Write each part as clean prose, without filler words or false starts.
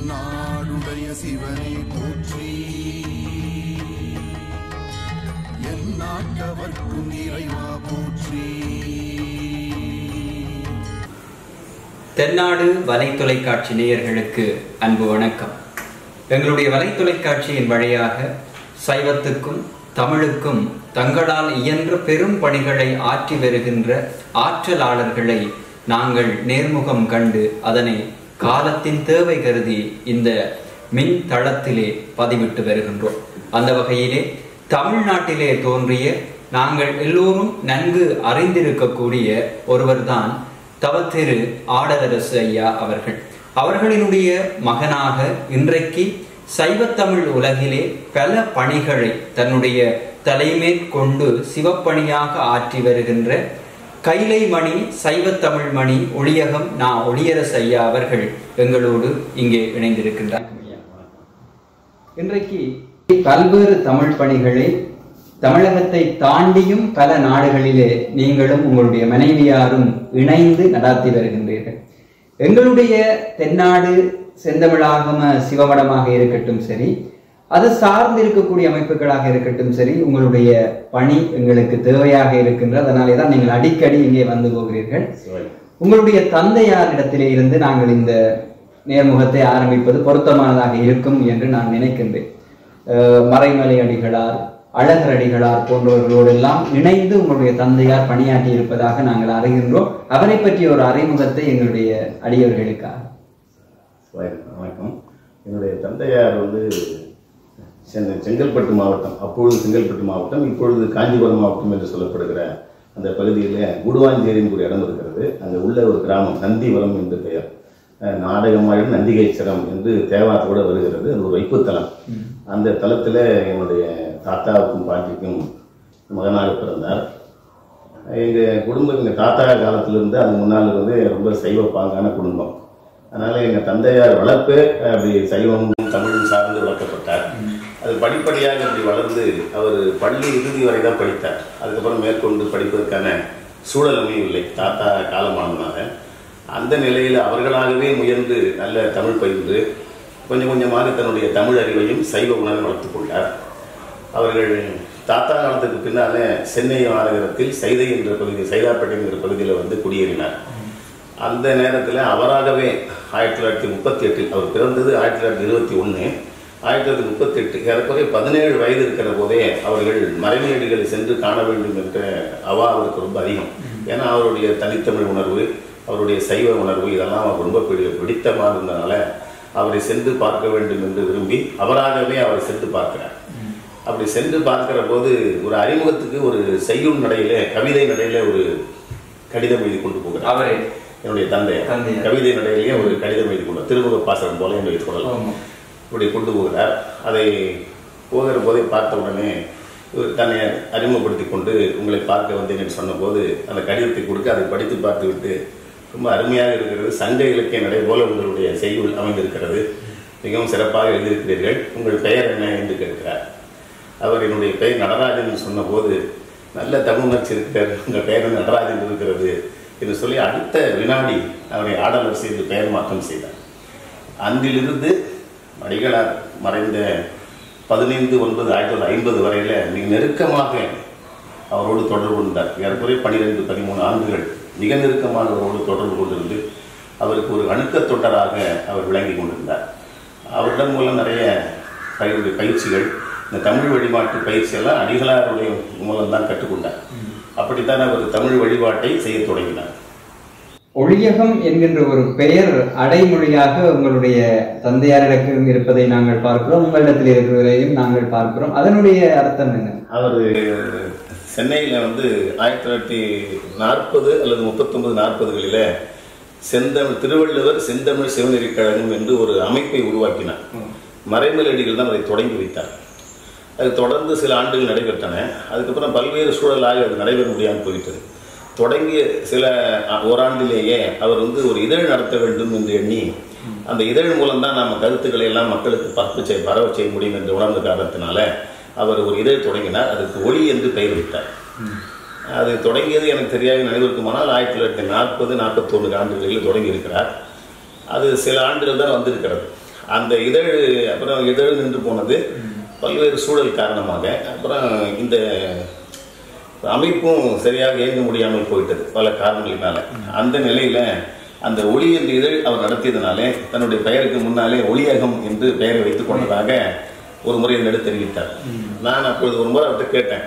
தென்னாடுடைய சிவனை போற்றி எந்நாட்டவர்க்கும் இறைவா போற்றி. தென்னாடு வலை தொலைக்காட்சி நேயர்களுக்கு அன்பு வணக்கம். எங்களுடைய வலை தொலைக்காட்சியின் வழியாக சைவத்துக்கும் தமிழுக்கும் தங்களால் இயன்ற பெரும் பணிகளை ஆற்றி வருகின்ற ஆற்றலாளர்களை நாங்கள் நேர்முகம் கண்டு அதனை காலத்தின் தேவை கருதி இந்த மின் தளத்திலே பதிவிட்டு வருகின்றோம். அந்த வகையிலே தமிழ்நாட்டிலே தோன்றிய நாங்கள் எல்லோரும் நன்கு அறிந்திருக்கக்கூடிய ஒருவர்தான் தவத்திரு ஆடலரசு ஐயா அவர்கள். அவர்களினுடைய மகனாக இன்றைக்கு சைவத்தமிழ் உலகிலே பல பணிகளை தன்னுடைய தலைமேற்கொண்டு சிவப்பணியாக ஆற்றி வருகின்ற கைலைமணி சைவத்தமிழ் மணி ஒளியகம் ஒளியரசு ஐயா அவர்கள் எங்களோடு இங்கே இணைந்திருக்கின்றார். இன்றைக்கு பல்வேறு தமிழ் பணிகளை தமிழகத்தை தாண்டியும் பல நாடுகளிலே நீங்களும் உங்களுடைய மனைவியாரும் இணைந்து நடாத்தி வருகின்றீர்கள். எங்களுடைய தென்னாடு செந்தமிழாகம சிவமடமாக இருக்கட்டும் சரி, அது சார்ந்து இருக்கக்கூடிய அமைப்புகளாக இருக்கட்டும் சரி, உங்களுடைய பணி எங்களுக்கு தேவையாக இருக்கின்றது. அதனாலே தான் நீங்கள் அடிக்கடி இங்கே வந்து போகிறீர்கள். உங்களுடைய தந்தையாரிடத்திலே இருந்து நாங்கள் இந்த நேர்முகத்தை ஆரம்பிப்பது பொருத்தமானதாக இருக்கும் என்று நான் நினைக்கின்றேன். மறைமலை அடிகளார், அழகர் அடிகளார் போன்றவர்களோடு எல்லாம் இணைந்து உங்களுடைய தந்தையார் பணியாற்றி இருப்பதாக நாங்கள் அறிகின்றோம். அவரை பற்றிய ஒரு அறிமுகத்தை எங்களுடைய அடியவர்களுக்காக. வணக்கம். என்னுடைய தந்தையார் செங்கல்பட்டு மாவட்டம், அப்பொழுது செங்கல்பட்டு மாவட்டம், இப்பொழுது காஞ்சிபுரம் மாவட்டம் என்று சொல்லப்படுகிற அந்த பகுதியில் குடுவாஞ்சேரின்னு ஒரு இடம் இருக்கிறது. அங்கே உள்ள ஒரு கிராமம் நந்திவரம் என்று பெயர். நாடகமாயிடும் நந்திகேஸ்வரம் என்று தேவாரத்தோடு வருகிறது. அது ஒரு வைப்புத்தலம். அந்த தலத்தில் என்னுடைய தாத்தாவுக்கும் பாட்டிக்கும் மகனாக பிறந்தார். எங்கள் குடும்பம் எங்கள் தாத்தா காலத்திலிருந்து அது முன்னால் ரொம்ப சைவ பாங்கான குடும்பம். அதனால் எங்கள் தந்தையார் வளர்ப்பு அப்படி சைவமும் தமிழும் சார்ந்து வளர்க்கப்பட்டார். அது படிப்படியாக அப்படி வளர்ந்து அவர் பள்ளி இறுதி வரை தான் படித்தார். அதுக்கப்புறம் மேற்கொண்டு படிப்பதற்கான சூழல் அமையவில்லை, தாத்தா காலமானதுனால. அந்த நிலையில் அவர்களாகவே முயன்று நல்ல தமிழ் பயின்று கொஞ்சம் கொஞ்சமாக தன்னுடைய தமிழ் அறிவையும் சைவ உணர்வை வளர்த்து கொண்டார். அவர்கள் தாத்தா காலத்துக்கு பின்னால் சென்னை மாநகரத்தில் சைதை என்ற பகுதி, சைதாப்பேட்டை என்ற பகுதியில் குடியேறினார். அந்த நேரத்தில் அவராகவே 1938, அவர் பிறந்தது 1921, 1938 ஏறக்குறைய 17 வயது இருக்கிற போதே அவர்கள் மறைமேடுகளை சென்று காண வேண்டும் என்ற அவா அவருக்கு ரொம்ப அதிகம். ஏன்னா அவருடைய தனித்தமிழ் உணர்வு, அவருடைய சைவ உணர்வு இதெல்லாம் அவர் ரொம்ப பிடித்தமாக இருந்ததுனால அவரை சென்று பார்க்க வேண்டும் என்று விரும்பி அவராகவே அவரை சென்று பார்க்கிறார். அப்படி சென்று பார்க்கிற போது ஒரு அறிமுகத்துக்கு ஒரு செய்யுள் நடையில, கவிதை நடையில ஒரு கடிதம் எழுதி கொண்டு போகிறார். அவரே என்னுடைய தந்தை கவிதை நடையிலேயே ஒரு கடிதம் எழுதி கொண்டு, திருமுக பாசனம் போல என்று சொல்லலாம், இப்படி கொண்டு போகிறார். அதை போகிற போதை பார்த்த உடனே தன்னை அறிமுகப்படுத்தி கொண்டு உங்களை பார்க்க வந்தேன் என்று சொன்னபோது அந்த கடிதத்தை கொடுக்க அதை படித்து பார்த்து விட்டு ரொம்ப அருமையாக இருக்கிறது, சங்க இலக்கிய நடை போல உங்களுடைய செய்யுள் அமைந்திருக்கிறது, மிகவும் சிறப்பாக எழுதியிருக்கிறீர்கள், உங்கள் பெயர் என்ன என்று கேட்கிறார். அவர் என்னுடைய பெயர் நடராஜன் சொன்னபோது நல்ல தமிழ் உணர்ச்சி இருக்கிறார், உங்கள் பெயர் நடராஜன் இருக்கிறது என்று சொல்லி அடுத்த வினாடி அவரை ஆடலரசு என்று பெயர் மாற்றம் செய்தார். அன்றிலிருந்து அடிகளார் மறைந்த 15/9/1950 வரையில் மிக நெருக்கமாக அவரோடு தொடர்பு கொண்டார். ஏறக்குறைய 12-13 ஆண்டுகள் மிக நெருக்கமாக அவரோடு தொடர்பு கொண்டிருந்து அவருக்கு ஒரு அணுக்க தொண்டராக அவர் விளங்கி கொண்டிருந்தார். அவரிடம் மூலம் நிறைய பயிற்சிகள், இந்த தமிழ் வழிபாட்டு பயிற்சியெல்லாம் அடிகளாருடைய மூலம்தான் கற்றுக்கொண்டார். அப்படித்தான் அவர் தமிழ் வழிபாட்டை செய்ய தொடங்கினார். ஒளியகம் என்கின்ற ஒரு பெயர் அடைமொழியாக உங்களுடைய தந்தையாரிடம் இருப்பதை நாங்கள் பார்க்கிறோம், உங்களிடத்தில் இருக்கிறதையும் நாங்கள் பார்க்கிறோம். அதனுடைய அர்த்தம் என்ன? அவர் சென்னையில் 1940 அல்லது 39-40களில் செந்தமிழ் திருவள்ளுவர் செந்தமிழ் சிவநெறி கழகம் என்று ஒரு அமைப்பை உருவாக்கினார். மறைமலடிகள் தான் அதை தொடங்கி வைத்தார். அது தொடர்ந்து சில ஆண்டுகள் நடைபெற்றன. அதுக்கப்புறம் பல்வேறு சூழலாக அது நடைபெற முடியாமல் போயிட்டது. தொடங்கிய சில ஓராண்டிலேயே அவர் ஒரு இதழ் நடத்த வேண்டும் என்று எண்ணி அந்த இதழ் மூலம்தான் நம்ம கருத்துக்களை எல்லாம் மக்களுக்கு பரவ செய்ய முடியும் என்று உணர்ந்த காரணத்தினால அவர் ஒரு இதழ் தொடங்கினார். அதுக்கு ஒளி என்று பெயர் வைத்தார். அது தொடங்கியது எனக்கு தெரியாது நினைவிருக்குமானால் 1940-41 ஆண்டுகளில் தொடங்கி இருக்கிறார். அது சில ஆண்டுகள் தான் வந்திருக்கிறது. அந்த இதழ் அப்புறம் இதழ் நின்று போனது பல்வேறு சூழல் காரணமாக. அப்புறம் இந்த அமைப்பும் சரியாக இயங்க முடியாமல் போயிட்டது பல காரணங்களினால. அந்த நிலையில் அந்த ஒளி என்ற இதழ் அவர் நடத்தியதுனாலே தன்னுடைய பெயருக்கு முன்னாலே ஒளியகம் என்று பெயரை வைத்துக் கொண்டதாக ஒரு முறை என்னிடம் தெரிவித்தார். நான் அப்பொழுது ஒரு முறை அவர்கிட்ட கேட்டேன்,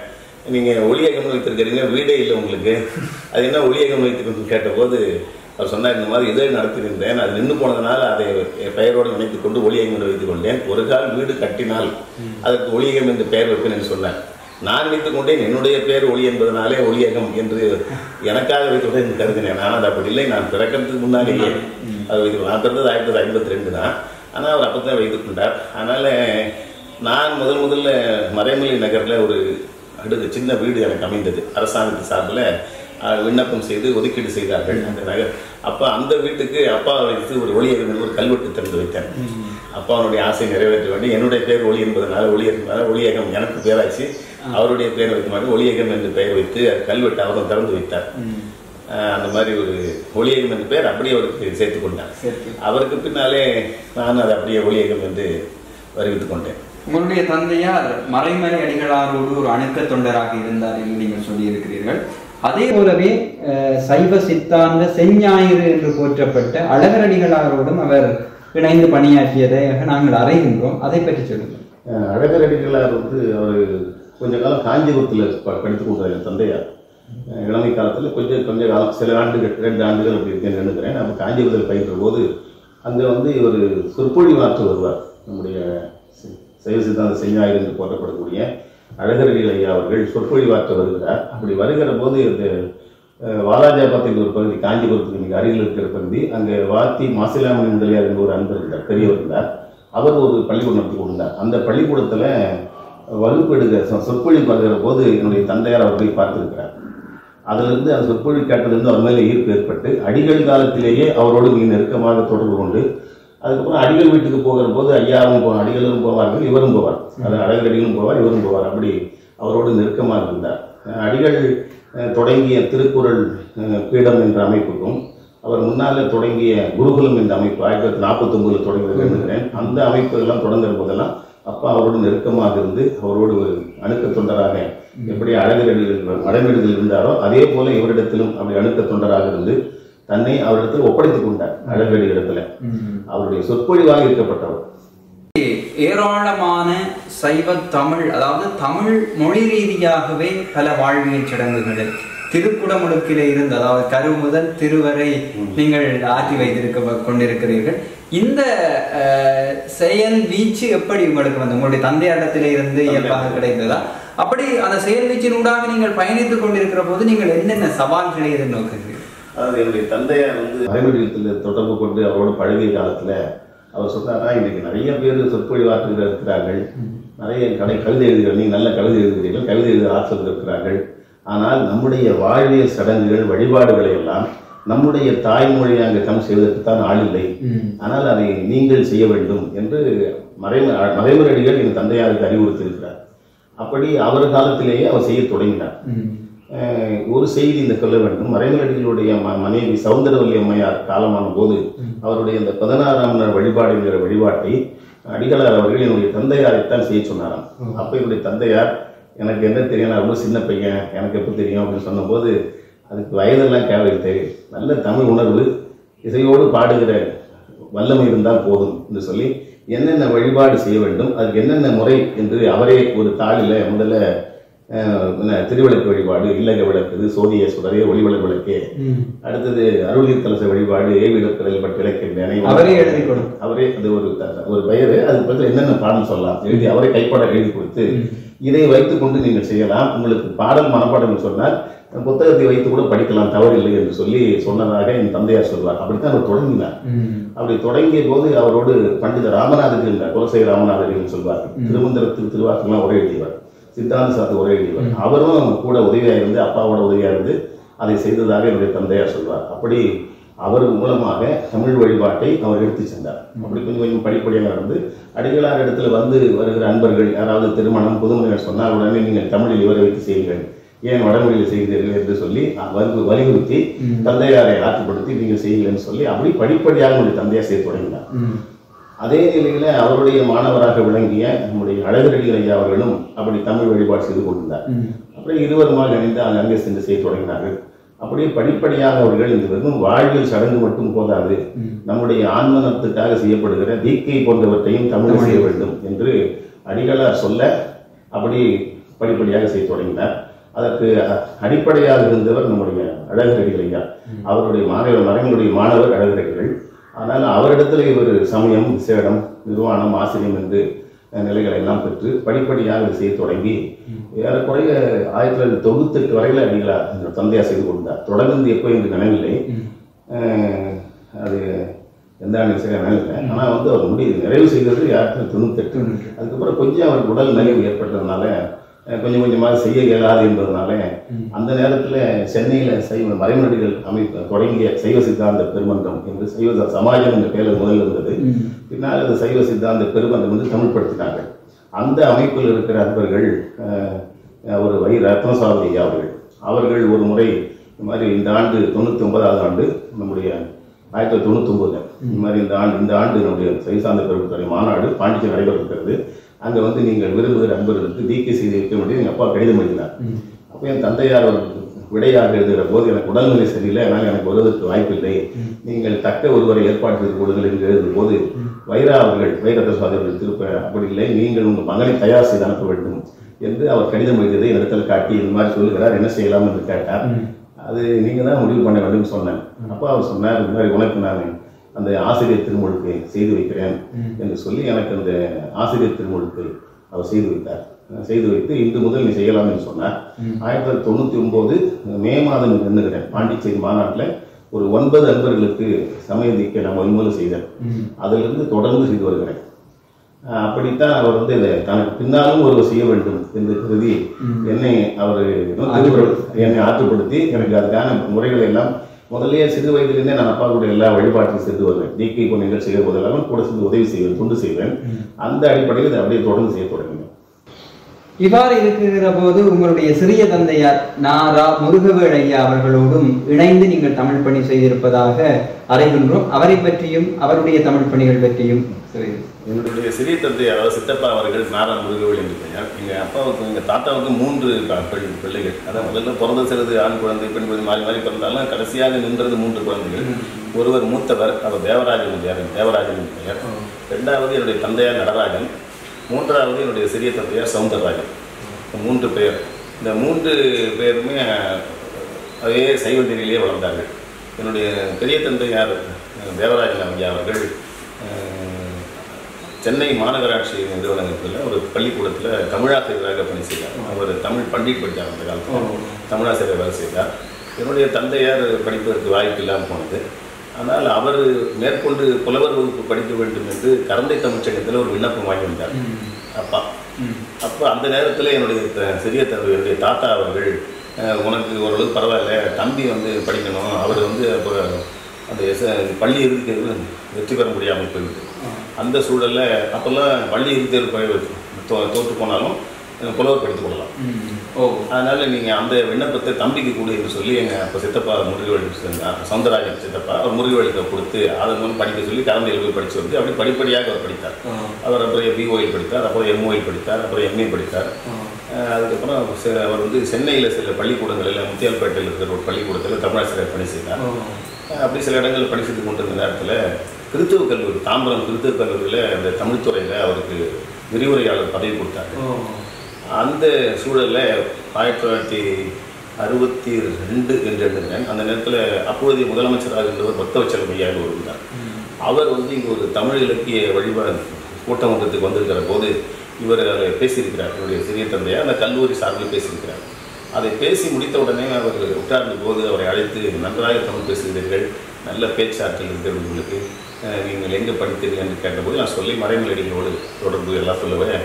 நீங்கள் ஒளியகம்னு வைத்திருக்கிறீங்க, வீடே இல்லை உங்களுக்கு, அது என்ன ஒளியகம் வைத்துக்கணும்னு கேட்டபோது அவர் சொன்னார், இந்த மாதிரி இதழ் நடத்தியிருந்தேன், அது நின்று போனதுனால அதை பெயரோடு இணைத்துக் கொண்டு ஒளியகம் என்று வைத்துக் கொண்டேன். ஒரு கால் வீடு கட்டினால் அதற்கு ஒளியகம் என்று பெயர் வைப்பேன் என்று சொன்னார். நான் நினைத்துக் கொண்டேன் என்னுடைய பேர் ஒளி என்பதனாலே ஒளியகம் என்று எனக்காக வைத்துக் கருதினேன். ஆனால் அது அப்படி இல்லை. நான் பிறக்கிறதுக்கு முன்னாலேயே அது வைத்து, நான் பிறந்தது 1952 தான். ஆனால் அவர் அப்போ தான் வைத்துக் கொண்டார். அதனால் நான் முதல்ல மறைமலை நகரில் ஒரு சின்ன வீடு எனக்கு அமைந்தது. அரசாங்கத்து சார்பில் விண்ணப்பம் செய்து ஒதுக்கீடு செய்தார்கள் அந்த நகர். அப்போ அந்த வீட்டுக்கு அப்பா வைத்து ஒரு ஒளியகம் ஒரு கல்வெட்டு திறந்து வைத்தேன். அப்பாவுடைய ஆசை நிறைவேற்ற வேண்டும். என்னுடைய பேர் ஒளி என்பதனால ஒளியகம் எனக்கு பேராச்சு. அவருடைய பேர் வைத்த மாதிரி ஒளியகம் என்று பெயர் வைத்து கல்வெட்டு அவரும் திறந்து வைத்தார். அந்த மாதிரி ஒரு ஒளியகம் என்ற பெயர் அப்படியே அவருக்கு சேர்த்துக் கொண்டார். அவருக்கு பின்னாலே நான் அதை அப்படியே ஒளியகம் என்று அறிவித்துக் கொண்டேன். உங்களுடைய தந்தையார் மறைமலை அடிகளாரோடு ஒரு அணுக்க தொண்டராக இருந்தார் என்று நீங்கள் சொல்லியிருக்கிறீர்கள். அதே போலவே சைவ சித்தாந்த செஞ்ஞாயிறு என்று போற்றப்பட்ட அழகர் அடிகளாரோடும் அவர் இணைந்து பணியாற்றியதாக நாங்கள் அறிகின்றோம். அதை பற்றி சொல்லுங்கள். அழகர் அடிகளார் அவர் கொஞ்ச காலம் காஞ்சிபுரத்தில் படித்துக் கொண்டார். என் தந்தையார் இளமை காலத்தில் கொஞ்ச காலம் சில ஆண்டுகள் 2 ஆண்டுகள் அப்படி இருக்கேன்னு நினைக்கிறேன். அப்போ காஞ்சிபுரத்தில் பயின்ற போது அங்கே ஒரு சொற்பொழிவாற்ற வருவார். நம்முடைய சைவ சித்தாந்த செஞ்ஞாயிறு என்று போற்றப்படக்கூடிய அழகரடிகள் ஐயா அவர்கள் சொற்பொழிவாற்ற வருகிறார். அப்படி வருகிற போது இந்த வாலாஜாபாத்தில் ஒரு பகுதி, காஞ்சிபுரத்துக்கு மிக அருகில் இருக்கிற பகுதி, அங்கே வாத்தி மாசிலாமணி முதலியார் என்ற ஒரு அன்பர் இருந்தார், பெரியவர் இருந்தார். அவர் ஒரு பள்ளிக்கூடம் நடத்தி கொண்டார். அந்த பள்ளிக்கூடத்தில் வகுப்பு எடுக்க சொற்பொழிவு பார்க்கிற போது என்னுடைய தந்தையார் அவர் போய் பார்த்திருக்கிறார். அதிலிருந்து அந்த சொற்பொழிவு கேட்டதிலிருந்து அவர் மேலே ஈர்ப்பு ஏற்பட்டு அடிகள் காலத்திலேயே அவரோடு மிக நெருக்கமாக தொடர்பு கொண்டு, அதுக்கப்புறம் அடிகள் வீட்டுக்கு போகிற போது ஐயாவும் அடிகளும் போவார்கள், இவரும் போவார். அது அழகடிகளும் போவார், இவரும் போவார். அப்படி அவரோடு நெருக்கமாக இருந்தார். அடிகள் தொடங்கிய திருக்குறள் பீடம் என்ற அமைப்புக்கும் அவர் முன்னாலே தொடங்கிய குருகுலம் என்ற அமைப்பு 1949 தொடங்கியது என்கிறேன். அந்த அமைப்புகள்லாம் தொடங்குற போதெல்லாம் அப்பா அவரோடு நெருக்கமாக இருந்து அவரோடு ஒரு அணுக்க தொண்டராக எப்படி அழகரடிகள் மடமேடுகள் இருந்தாரோ அதே போல இவரிடத்திலும் அப்படி அணுக்க தொண்டராக இருந்து தன்னை அவரிடத்தில் ஒப்படைத்துக் கொண்டார். அழகடி இடத்துல அவருடைய சொற்பொழிவாக இருக்கப்பட்டவர். ஏராளமான சைவ தமிழ், அதாவது தமிழ் மொழி ரீதியாகவே பல வாழ்வியல் சடங்குகளில் திருக்குடமுழுக்கிலே இருந்து, அதாவது கரு முதல் திருவரை நீங்கள் ஆற்றி வைத்திருக்க கொண்டிருக்கிறீர்கள். இந்த செயல் வீச்சு எப்படி உங்களுக்கு வந்து உங்களுடைய தந்தையாரிடத்திலே இருந்து இயல்பாக கிடைத்ததா? அப்படி அந்த செயல் வீச்சினூடாக நீங்கள் பயணித்துக் கொண்டிருக்கிற போது நீங்கள் என்னென்ன சவால்களை எதிர்நோக்குகிறீர்கள்? அதாவது என்னுடைய தந்தையார் மறைமொழியில் தொடர்பு கொண்டு அவரோட பழகிய காலத்தில் அவர் சொன்னாரா, இன்னைக்கு நிறைய பேர் சொற்பொழிவாற்றுகள் இருக்கிறார்கள், நிறைய கவிதை எழுதுகிறீர்கள், நீங்கள் நல்ல கவிதை எழுதுகிறீர்கள், கவிதை எழுத ஆற்றல் இருக்கிறார்கள். ஆனால் நம்முடைய வாழ்வியல் சடங்குகள் வழிபாடுகளை எல்லாம் நம்முடைய தாய்மொழியாக தமிழ் செய்வதற்குத்தான் ஆள் இல்லை. ஆனால் அதை நீங்கள் செய்ய வேண்டும் என்று மறைமுறையடிகள் என் தந்தையாருக்கு அறிவுறுத்தியிருக்கிறார். அப்படி அவர் காலத்திலேயே அவர் செய்ய தொடங்கினார். ஒரு செய்தி இந்த சொல்ல வேண்டும். மறைமலையடிகளுடைய மனைவி சௌந்தரவல்லி அம்மையார் காலமான போது அவருடைய இந்த 16ஆம் நாள் வழிபாடு என்கிற வழிபாட்டை அடிகளார் அவர்கள் என்னுடைய தந்தையாரைத்தான் செய்ய சொன்னாராம். அப்ப என்னுடைய தந்தையார், எனக்கு என்ன தெரியும், நான் ரொம்ப சின்ன பையன், எனக்கு எப்போ தெரியும் அப்படின்னு சொன்னபோது, அதுக்கு வயதெல்லாம் தேவையில்லை, நல்ல தமிழ் உணர்வு, இசையோடு பாடுகிற வல்லமை இருந்தால் போதும் என்று சொல்லி என்னென்ன வழிபாடு செய்ய வேண்டும், அதுக்கு என்னென்ன முறை என்று அவரே ஒரு தாளில் முதல்ல திருவிளக்கு வழிபாடு, இல்லக விளக்குது, சோதிய சுடரே, ஒளிவளர் விளக்கே, அடுத்தது அருளிர் கலச வழிபாடு, ஏவிடக்கடல் பட்டு இலக்கின்றேன் அவரே எழுதி கொடுத்து, அவரே அது ஒரு பெயரு, அதுக்கு பற்றி என்னென்ன பாடம் சொல்லலாம் எழுதி அவரே கைப்பாடம் எழுதி கொடுத்து, இதை வைத்துக் கொண்டு நீங்கள் செய்யலாம், உங்களுக்கு பாடல் மனப்பாடம் சொன்னால் புத்தகத்தை வைத்து கூட படிக்கலாம், தவறில்லை என்று சொல்லி சொன்னதாக என் தந்தையார் சொல்வார். அப்படித்தான் அவர் தொடங்கினார். அப்படி தொடங்கிய போது அவரோடு பண்டித ராமநாதர்கள் இருந்தார், குலசை ராமநாதர்கள் சொல்வார்கள். திருமந்திரத்துக்கு திருவாக்கெல்லாம் உரை எழுதியவர், சித்தாந்த சாத்து உரை எழுதியவர். அவரும் கூட உதவியாக இருந்து, அப்பாவோட உதவியாக இருந்து அதை செய்ததாக என்னுடைய தந்தையார் சொல்வார். அப்படி அவர் மூலமாக தமிழ் வழிபாட்டை அவர் எடுத்து சென்றார். அப்படி கொஞ்சம் கொஞ்சம் படிப்படியாக நடந்து அடிகளார் இடத்துல வந்து வருகிற அன்பர்கள் யாராவது திருமணம் புதுமணிகள் சொன்னால் உடனே நீங்கள் தமிழில் இவரை வைத்து செய்யுங்கள், ஏன் வடமொழியில் செய்கிறீர்கள் என்று சொல்லி வலியுறுத்தி தந்தையாரை ஆற்றுப்படுத்தி நீங்கள் செய்யுங்கள்னு சொல்லி அப்படி படிப்படியாக உங்களுடைய தந்தையார் செய்ய தொடங்கினார். அதே நிலையில் அவருடைய மாணவராக விளங்கிய நம்முடைய அழகரடிகள் ஐயா அவர்களும் அப்படி தமிழ் வழிபாடு செய்து கொண்டிருந்தார். அப்படியே இருவருமாக இணைந்து அங்கே சென்று செய்ய தொடங்கினார்கள். அப்படியே படிப்படியாக அவர்கள் இந்த வெறும் வாழ்வியல் சடங்கு மட்டும் போதாது, நம்முடைய ஆன்மனத்துக்காக செய்யப்படுகிற தீக்கை போன்றவற்றையும் தமிழ் செய்ய வேண்டும் என்று அடிகளார் சொல்ல அப்படி படிப்படியாக செய்ய தொடங்கினார். அதற்கு அடிப்படையாக இருந்தவர் நம்முடைய அழகரடிகள் ஐயா. அவருடைய மறைமுடைய மாணவர் அழகரடிகள். ஆனால் அவரிடத்தில் இவர் சமயம், விசேடம், நிர்வாணம், ஆசிரியம் என்று நிலைகளை எல்லாம் பெற்று படிப்படியாக செய்ய தொடங்கி ஏறக்குறைய 1998 வரையில் அடிகளார் தந்தையார் செய்து கொண்டார். தொடர்ந்து எப்போ என்று நினைவில்லை, அது எந்த ஆண்டு செய்ய நினைவில்லை. ஆனால் அவர் நிறைவு செய்தது 1998. அதுக்கப்புறம் கொஞ்சம் அவருக்கு உடல் நலிவு ஏற்பட்டதுனால கொஞ்சம் கொஞ்சமாக செய்ய இயலாது என்பதனால அந்த நேரத்தில் சென்னையில் மறைமலடிகள் தொடங்கிய சைவ சித்தாந்த பெருமன்றம் என்று சைவ சமாஜம் என்ற பெயர் முதல் இருந்தது. பின்னால் அது சைவ சித்தாந்த பெருமன்றம் என்று தமிழ்படுத்தினாங்க. அந்த அமைப்பில் இருக்கிற அன்பர்கள் ஒரு ரத்னசாமி ஐயா அவர்கள் ஒரு முறை இந்த மாதிரி இந்த ஆண்டு 99வது ஆண்டு நம்முடைய 1999 இந்த மாதிரி இந்த ஆண்டு நம்முடைய சைவ சார்ந்த பெருமத்துறை மாநாடு பாண்டிச்சேரி நடைபெற்றிருக்கிறது. அங்கே நீங்கள் விரும்புகிற நண்பர்களுக்கு தீக்கை செய்து வைக்க வேண்டிய எங்கள் அப்பா கடிதம் எழுதினார். அப்போ என் தந்தையார் விடையாக எழுதுகிற போது எனக்கு உடல்நிலை சரியில்லை, ஆனால் எனக்கு வருவதற்கு வாய்ப்பில்லை, நீங்கள் தக்க ஒருவரை ஏற்பாடு செய்து கொடுங்கள் என்று எழுதும் போது வைரா அவர்கள் வைரத்தசுவாதிகள் திருப்ப அப்படி இல்லை, நீங்கள் உங்கள் மகனை தயார் செய்து அனுப்ப வேண்டும் என்று அவர் கடிதம் எழுதியதை இடத்துல காட்டி இந்த மாதிரி சொல்லுகிறார், என்ன செய்யலாம் என்று கேட்டார். அது நீங்கள் தான் முடிவு பண்ண வேண்டும் சொன்னேன். அப்போ அவர் சொன்னார், இந்த மாதிரி உனக்கு நான் அந்த ஆசிரியர் திருமுழுக்கை செய்து வைக்கிறேன் என்று சொல்லி எனக்கு அந்த ஆசிரியர் திருமுழுக்கை அவர் செய்து வைத்தார். செய்து வைத்து இன்று முதல் நீ செய்யலாம் என்று சொன்னார். 1999 மே மாதம் எண்ணுகிறேன் பாண்டிச்சேரி மாநாட்டில் ஒரு 9 அன்பர்களுக்கு சமய தீக்கை நான் வழிமுறை செய்தேன். அதிலிருந்து தொடர்ந்து செய்து வருகிறேன். அப்படித்தான் அவர் தனக்கு பின்னாலும் ஒருவர் செய்ய வேண்டும் என்று கருதி என்னை ஆற்றுப்படுத்தி எனக்கு அதுக்கான முறைகளை எல்லாம் முதல்ல சிறு வயதிலிருந்தே நான் அப்பாவுடைய எல்லா வழிபாட்டையும் செய்து வருவேன். தீக்கை கொண்டு நிகழ்ச்சி செய்ய போதெல்லாம் கூட சேர்ந்து உதவி செய்வேன், தொண்டு செய்வேன். அந்த அடிப்படையில் இதை அப்படியே தொடர்ந்து செய்ய தொடங்கினேன். இவ்வாறு இருக்கிற போது உங்களுடைய சிறிய தந்தையார் நாரா முருகவேள் ஐயா அவர்களோடும் இணைந்து நீங்கள் தமிழ் பணி செய்திருப்பதாக அறிகின்றோம். அவரை பற்றியும் அவருடைய தமிழ் பணிகள் பற்றியும் என்னுடைய சிறிய தந்தையார் அதாவது சித்தப்பா அவர்கள் நாரா முருகவேள் என்று பெயர். எங்கள் அப்பாவுக்கு எங்கள் தாத்தாவுக்கு 3 பிள்ளைகள். அதான் முதல்ல பிறந்த சிறிது ஆண் குழந்தை பெண் குழந்தை மாறி மாறி பிறந்தாலும் கடைசியாக நின்றது 3 குழந்தைகள். ஒருவர் மூத்தவர், அவர் தேவராஜன் பெயர். 2வது என்னுடைய தந்தையார் நடராஜன். 3வது என்னுடைய சிறிய தந்தையார் சவுந்தரராஜன். 3 பேர். இந்த 3 பேருமே அதே சைவநெறியிலேயே வளர்ந்தார்கள். என்னுடைய பெரிய தந்தையார் தேவராஜன் ஐயா அவர்கள் சென்னை மாநகராட்சி நிறுவனத்தில் ஒரு பள்ளிக்கூடத்தில் தமிழாசிரியராக பணி செய்தார். அவர் தமிழ் பண்டிட் படித்தார். அந்த காலத்தில் தமிழாசிரியர் வேலை செய்தார். என்னுடைய தந்தையார் படிப்பதற்கு வாய்ப்பு இல்லாமல் போனது. ஆனால் அவர் மேற்கொண்டு புலவர் வகுப்பு படிக்க வேண்டும் என்று கரந்தை தமிழ்ச்சங்கத்தில் ஒரு விண்ணப்பம் வாங்கி வந்தார் அப்போ அந்த நேரத்தில் என்னுடைய சிறிய என்னுடைய தாத்தா அவர்கள் உனக்கு ஓரளவுக்கு பரவாயில்ல, தம்பி படிக்கணும், அவர் அப்போ அந்த பள்ளி இறுதி தேர்வு வெற்றி பெற முடியாமல் போயிடுது. அந்த சூழலில் அப்போல்லாம் பள்ளி இறுதி தேர்வு தோற்று போனாலும் புலவர் படித்துக் கொள்ளலாம். அதனால் நீங்கள் அந்த விண்ணப்பத்தை தம்பிக்கு கொடு என்று சொல்லி எங்கள் அப்போ சித்தப்பா முருகவேல் சவுந்தரராஜன் சித்தப்பா அவர் முருகவேலுக்கு கொடுத்து அதை படிக்க சொல்லி கலந்தையில் போய் படித்து வந்து அப்படி படிப்படியாக அவர் படித்தார். அவர் அப்புறம் பிஓயில் படித்தார், அப்புறம் எம்ஓயில் படித்தார், அப்புறம் எம்ஏ படித்தார். அதுக்கப்புறம் அவர் சென்னையில் சில பள்ளிக்கூடங்களில் முத்தியால்பேட்டையில் இருக்கிற ஒரு பள்ளிக்கூடத்தில் தமிழாசிரியர் பணி செய்தார். அப்படி சில இடங்களில் பணி செய்து கொண்டிருந்த நேரத்தில் கிறித்துவ கல்லூரி தாம்பரம் கிறித்துவ கல்லூரியில் அந்த தமிழ்துறையில் அவருக்கு விரிவுரையாளர் பதவி கொடுத்தாங்க. அந்த சூழலில் 1962 என்று எழுதுகிறேன். அந்த நேரத்தில் அப்பொழுதைய முதலமைச்சராக இருந்தவர் பக்தவச்சலம் ஐயா இருந்தார். அவர் இங்கே ஒரு தமிழ் இலக்கிய வழிபாடு கூட்டம் ஒன்றத்துக்கு வந்திருக்கிற போது இவர் அதை பேசியிருக்கிறார். என்னுடைய சிறிய தந்தையார் அந்த கல்லூரி சார்பில் பேசியிருக்கிறார். அதை பேசி முடித்த உடனே அவர் உட்கார்ந்த போது அவரை அழைத்து, நன்றாக தமிழ் பேசுகிறீர்கள், நல்ல பேச்சாற்றல் இருக்கிறது உங்களுக்கு, நீங்கள் எங்கே படித்தீர்கள் என்று கேட்டபோது நான் சொல்லி மறைமலடிகளோடு தொடர்பு எல்லாம் சொல்லுவேன்.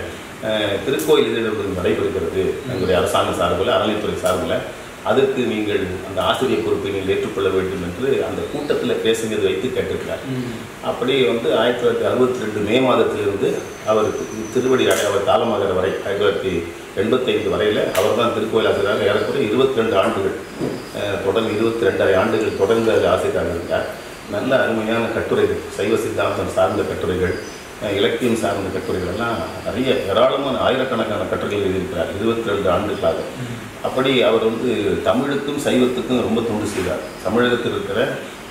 திருக்கோயில் இதழ் நடைபெறுகிறது எங்களுடைய அரசாங்க சார்பில், அறநிலைத்துறை சார்பில், அதற்கு நீங்கள் அந்த ஆசிரியர் பொறுப்பை நீங்கள் ஏற்றுக்கொள்ள வேண்டும் என்று அந்த கூட்டத்தில் பேசுகிறது வைத்து கேட்டிருக்கிறார். அப்படி 1962 மே மாதத்திலிருந்து அவர் திருவடி அவர் காலமாகிற வரை 1985 வரையில் அவர் தான் திருக்கோயில் ஆசிரியராக ஏறக்குறைய 22 ஆண்டுகள் தொடர்ந்து 22 ஆண்டுகள் தொடர்ந்து அது ஆசிரியராக இருந்தார். நல்ல அருமையான கட்டுரைகள், சைவ சித்தாந்தம் சார்ந்த கட்டுரைகள், இலக்கியம் சார்ந்த கட்டுரைகள் எல்லாம் நிறைய ஏராளமான ஆயிரக்கணக்கான கட்டுரைகள் எழுதியிருக்கிறார் 22 ஆண்டுகளாக. அப்படி அவர் வந்து தமிழுக்கும் சைவத்துக்கும் ரொம்ப தொண்டு செய்தார். தமிழகத்தில் இருக்கிற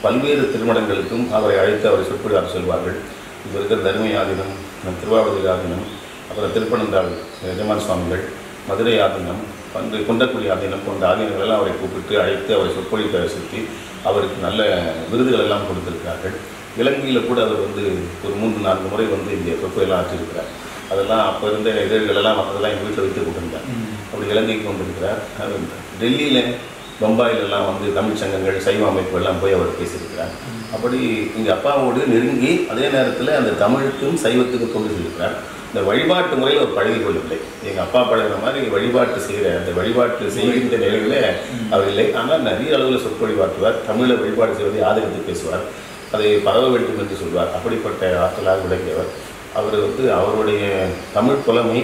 பல்வேறு திருமணங்களுக்கும் அவரை அழைத்து அவரை சொற்பொழிவார் சொல்வார்கள். இப்போ இருக்கிற தருமை ஆதீனம், திருவாவூர் ஆதீனம், அப்புறம் திருப்பனந்தாள் எஜமான் சுவாமிகள், மதுரை ஆதீனம், குன்றக்குடி ஆதீனம் போன்ற ஆதீனங்களெல்லாம் அவரை கூப்பிட்டு அழைத்து அவரை சொற்பொழிப்பை சுற்றி அவருக்கு நல்ல விருதுகள் எல்லாம் கொடுத்திருக்கிறார்கள். இலங்கையில் கூட அவர் வந்து ஒரு 3-4 முறை வந்து இங்கே சொற்பொழிலாம் ஆற்றியிருக்கிறார். அதெல்லாம் அப்போ இருந்த இதழ்களெல்லாம் அதெல்லாம் எங்கள் வீட்டில் வைத்து கொண்டிருந்தார். அப்படி இலங்கைக்கு வந்திருக்கிறார். டெல்லியில், பம்பாயிலெல்லாம் வந்து தமிழ் சங்கங்கள், சைவ அமைப்புகள்லாம் போய் அவர் பேசியிருக்கிறார். அப்படி எங்கள் அப்பாவோடு நெருங்கி அதே நேரத்தில் அந்த தமிழுக்கும் சைவத்துக்கும் தொண்டு செய்திருக்கிறார். இந்த வழிபாட்டு முறையில் அவர் பழகி கொள்ளவில்லை. எங்கள் அப்பா பழகிற மாதிரி வழிபாட்டு செய்கிற அந்த வழிபாட்டு செய்கின்ற நிலையில் அவர் இல்லை. ஆனால் நிறைய அளவில் சொற்பொழிவாற்றுவார். தமிழை வழிபாடு செய்வதை ஆதரித்து பேசுவார். அதை பரவ வேண்டும் என்று சொல்வார். அப்படிப்பட்ட ஆற்றலாக விளங்கியவர். அவர் வந்து அவருடைய தமிழ் புலமை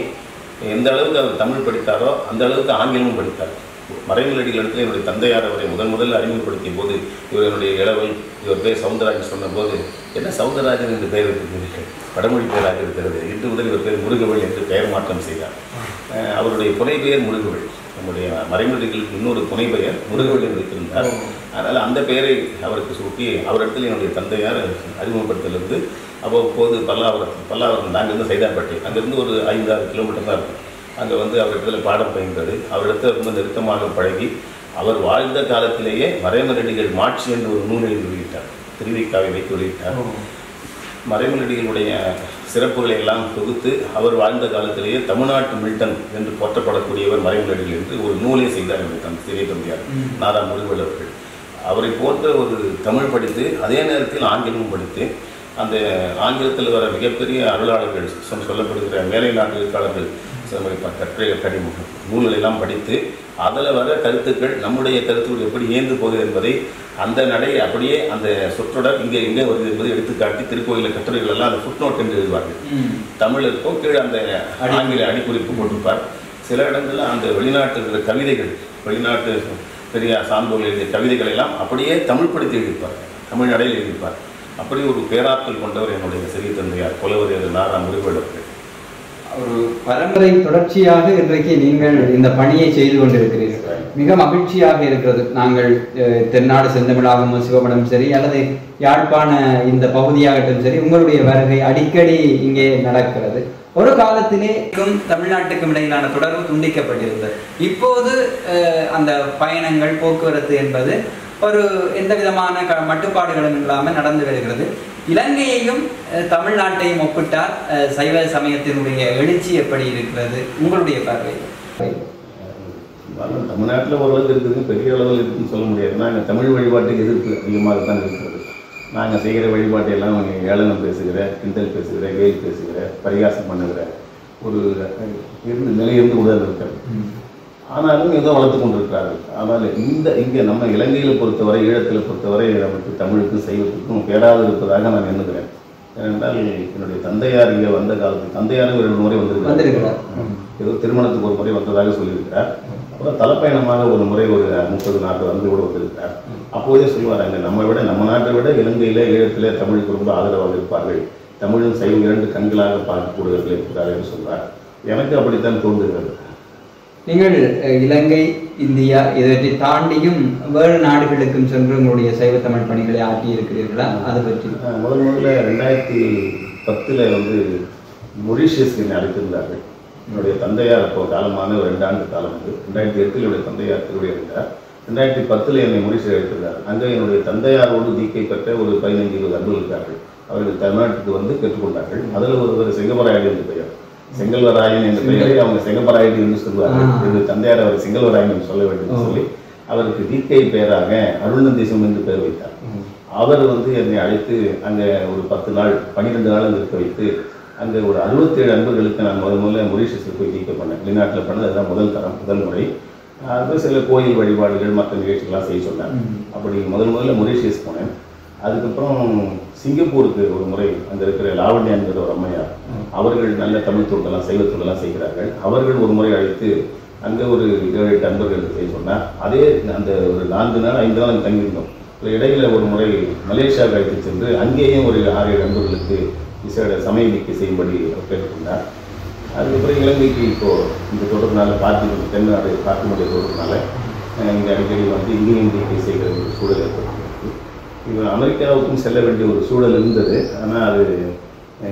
எந்த அளவுக்கு அவர் தமிழ் படித்தாரோ அந்த அளவுக்கு ஆங்கிலமும் படித்தார். மறைமலடிகள் இடத்துல என்னுடைய தந்தையார் அவரை முதல் அறிமுகப்படுத்திய போது இவருடைய இளவல், இவர் பேர் சவுந்தரராஜன் சொன்னபோது, என்ன சவுந்தரராஜன் என்று பெயர் இருக்கிறீர்கள், வடமொழி பெயராக இருக்கிறது, இன்று முதல் இவர் பேர் முருகவள் என்று பெயர் மாற்றம் செய்தார். அவருடைய புனை பெயர் முருகவள். நம்முடைய மறைமலடிகளுக்கு இன்னொரு புனை பெயர் முருகவள் என்று வைத்திருந்தார். அதனால் அந்த பெயரை அவருக்கு சூட்டி அவரிடத்தில் என்னுடைய தந்தையார் அறிமுகப்படுத்தலிருந்து அவ்வப்போது பல்லாவரம் அங்கேருந்து சைதாப்பேட்டை, அங்கேருந்து ஒரு 5-6 கிலோமீட்டர் தான் இருக்கும். அங்கே வந்து அவரிடத்துல பாடம் பயின்றது. அவரிடத்தில் ரொம்ப நெருக்கமாக பழகி அவர் வாழ்ந்த காலத்திலேயே மறைமலடிகள் மாட்சி என்று ஒரு நூல் எழுதி வெளியிட்டார். திருவிக்காவை வைத்து வெளியிட்டார். மறைமலடிகளுடைய சிறப்புகளை எல்லாம் தொகுத்து அவர் வாழ்ந்த காலத்திலேயே தமிழ்நாட்டு மில்டன் என்று போற்றப்படக்கூடியவர் மறைமலடிகள் என்று ஒரு நூலை செய்தார் என்று சிறிய தந்தையார் நாரா முருகவள் அவர்கள். அவரை போன்ற ஒரு தமிழ் படித்து அதே நேரத்தில் ஆங்கிலமும் படித்து அந்த ஆங்கிலத்தில் வர மிகப்பெரிய அருளாளர்கள் சொல்லப்படுகிற மேலை நாட்டு எழுத்தாளர்கள் கட்டுரை நூல்களெல்லாம் படித்து அதில் வர கருத்துக்கள் நம்முடைய கருத்துக்கள் எப்படி ஏந்து போகுது என்பதை அந்த நடை அப்படியே அந்த சொற்றொடர் இங்கே எங்கே வருது என்பதை எடுத்துக்காட்டி திருக்கோயிலில் கட்டுரைகள் எல்லாம் அந்த ஃபுட்நோட் என்று எழுதுவார்கள். தமிழுக்கும் கீழே அந்த ஆங்கில அடிக்குறிப்பு போட்டிருப்பார். சில இடங்களில் அந்த வெளிநாட்டு கவிதைகள், வெளிநாட்டு பெரிய சான்றோர்கள் எழுதிய கவிதைகள் எல்லாம் அப்படியே தமிழ் படுத்தி எழுதியிருப்பார், தமிழ் நடையில் எழுதியிருப்பார். அப்படி ஒரு பேராற்றல் கொண்டவர் என்னுடைய சிறிய தந்தையார் புலவர் நாரா முருகவள் அவர்கள். ஒரு பரம்பரை தொடர்ச்சியாக இன்றைக்கு நீங்கள் இந்த பணியை செய்து கொண்டிருக்கிறீர்கள். மிக மகிழ்ச்சியாக இருக்கிறது. நாங்கள் தென்னாடு செந்தமிழாகமும் சிவமடம் சரி அல்லது யாழ்ப்பாண இந்த பகுதியாகட்டும் சரி, உங்களுடைய வருகை அடிக்கடி இங்கே நடக்கிறது. ஒரு காலத்திலே தமிழ்நாட்டுக்கும் இடையிலான தொடர்பு துண்டிக்கப்பட்டிருந்தது. இப்போது அந்த பயணங்கள், போக்குவரத்து என்பது ஒரு எந்த விதமான மட்டுப்பாடுகளும் இல்லாமல் நடந்து வருகிறது. இலங்கையையும் தமிழ்நாட்டையும் ஒப்பிட்டால் சைவ சமயத்தினுடைய எழுச்சி எப்படி இருக்கிறது உங்களுடைய பார்வை? தமிழ்நாட்டில் ஓரளவுக்கு இருக்குதுங்க, பெரிய அளவில் இருக்குதுன்னு சொல்ல முடியாது. நாங்கள் தமிழ் வழிபாட்டுக்கு எதிர்ப்பு அதிகமாக தான் இருக்கிறது. நாங்கள் செய்கிற வழிபாட்டையெல்லாம் ஏளனம் பேசுகிற, கிண்டல் பேசுகிற, கேலி பேசுகிற, பரிகாசம் பண்ணுகிற ஒரு நிலையிலிருந்து கூட இருக்கிறது. ஆனாலும் ஏதோ வளர்த்து கொண்டிருக்கிறார்கள். ஆனால் இங்கே நம்ம இலங்கையில் பொறுத்தவரை, ஈழத்தில் பொறுத்தவரை நமக்கு தமிழுக்கும் சைவத்துக்கும் பேராது இருப்பதாக நான் எண்ணுகிறேன். ஏனென்றால் என்னுடைய தந்தையார் இங்கே வந்த காலத்தில் தந்தையாரும் 2 முறை வந்திருக்கிறார். ஏதோ திருமணத்துக்கு ஒரு முறை வந்ததாக சொல்லியிருக்கிறார். அப்புறம் தலைப்பயணமாக ஒரு முறை ஒரு 30-40 வந்து கூட வந்திருக்கிறார். அப்போதே சொல்லுவார், அங்கே நம்ம நாட்டை விட இலங்கையில், ஈழத்தில் தமிழுக்கு ரொம்ப ஆதரவாக இருப்பார்கள், தமிழும் சைவம் 2 கண்களாக பார்க்கக்கூடியவர்கள் இருக்கிறார்கள் என்று சொல்வார். எனக்கு அப்படித்தான் தோன்றுகிறது. நீங்கள் இலங்கை, இந்தியா இதை தாண்டியும் வேறு நாடுகளுக்கும் சென்று உங்களுடைய சைவ தமிழ் பணிகளை ஆற்றி இருக்கிறீர்களா? அதை பற்றி முதல்ல 2010 வந்து மொரீஷியஸ் அழைத்திருந்தார்கள். என்னுடைய தந்தையார் அப்போ காலமான ஒரு 2 ஆண்டு காலம் வந்து 2008 என்னுடைய தந்தையார் திருவிழா 2010 என்னை மொரீஷியஸ் அழைத்திருந்தார். அங்கே என்னுடைய தந்தையாரோடு தீக்கை பெற்ற ஒரு 15-20 அன்பர்கள் இருக்கார்கள். அவர்கள் தமிழ்நாட்டுக்கு வந்து பெற்றுக்கொண்டார்கள். அதில் ஒருவர் செங்கமராயன் என்று பெயர், செங்கல்வராயன் என்ற பெயரை அவங்க செங்கப்பராயன் என்று சொல்வார்கள். என்னுடைய தந்தையார் அவர் செங்கல்வராயன் என்று சொல்ல வேண்டும் என்று சொல்லி அவருக்கு தீக்கை பெயராக அருள்நந்தீசம் என்று பெயர் வைத்தார். அவர் வந்து என்னை அழைத்து அங்கே ஒரு 10 நாள் 12 நாள் இருக்க வைத்து அங்கே ஒரு 67 அன்பர்களுக்கு நான் முதல்ல மொரீஷியஸில் போய் தீக்கை பண்ணேன். வெளிநாட்டில் பண்ணது அதுதான் முதல் முறை. அது சில கோயில் வழிபாடுகள் மற்ற நிகழ்ச்சிகள்லாம் செய்ய சொன்னேன். அப்படி முதல்ல மொரீஷியஸ் போனேன். அதுக்கப்புறம் சிங்கப்பூருக்கு ஒரு முறை அங்கே இருக்கிற லாவண்யா என்கிற ஒரு அம்மையார், அவர்கள் நல்ல தமிழ் தொண்டெல்லாம் சைவ தொண்டெல்லாம் செய்கிறார்கள். அவர்கள் ஒரு முறை அழைத்து அங்கே ஒரு 7-8 அன்பர்களுக்கு செய்ய சொன்னார். அதே அந்த ஒரு 4 நாள் 5 நாள் அங்கே தங்கியிருந்தோம். இடையில ஒரு முறை மலேசியாவுக்கு அழைத்து சென்று அங்கேயும் ஒரு 6-7 அன்பர்களுக்கு விசேட சமயதிக்கு செய்யும்படி கேட்டுக்கொண்டார். அதுக்கப்புறம் இலங்கைக்கு இப்போது இந்த தொடர்னால தென்னாடு பார்த்திபனுடைய தொடர்னால இங்கே அடிக்கடி வந்து இங்கேயும் தீக்கை செய்கிற ஒரு சூழல் ஏற்பட்டிருக்கு. இப்போ அமெரிக்காவுக்கும் செல்ல வேண்டிய ஒரு சூழல் இருந்தது. ஆனால் அது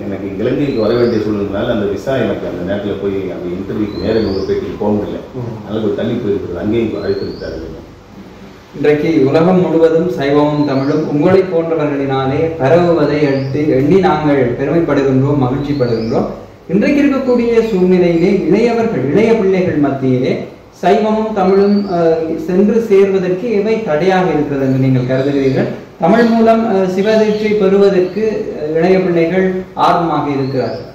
எனக்கு இலங்கைக்கு வர வேண்டிய சூழல்னால அந்த விசா எனக்கு அந்த நேரத்தில் போய் அந்த இன்டர்வியூக்கு நேரம் ஒரு பேட்டிக்கு போக முடியல. அதனால் ஒரு தள்ளி போயிருக்கிறது. அங்கேயும் அழைத்திருக்கிறார். இன்றைக்கு உலகம் முழுவதும் சைவமும் தமிழும் உங்களை போன்றவர்களினாலே பரவுவதை எண்ணி நாங்கள் பெருமைப்படுகின்றோம், மகிழ்ச்சிப்படுகின்றோம். இன்றைக்கு இருக்கக்கூடிய சூழ்நிலையிலே இளைய பிள்ளைகள் மத்தியிலே சைவமும் தமிழும் சென்று சேர்வதற்கு எவை தடையாக இருக்கிறது என்று நீங்கள் கருதுகிறீர்கள்? தமிழ் மூலம் சிவதீட்சை பெறுவதற்கு இளைய பிள்ளைகள் ஆர்வமாக இருக்கிறார்கள்.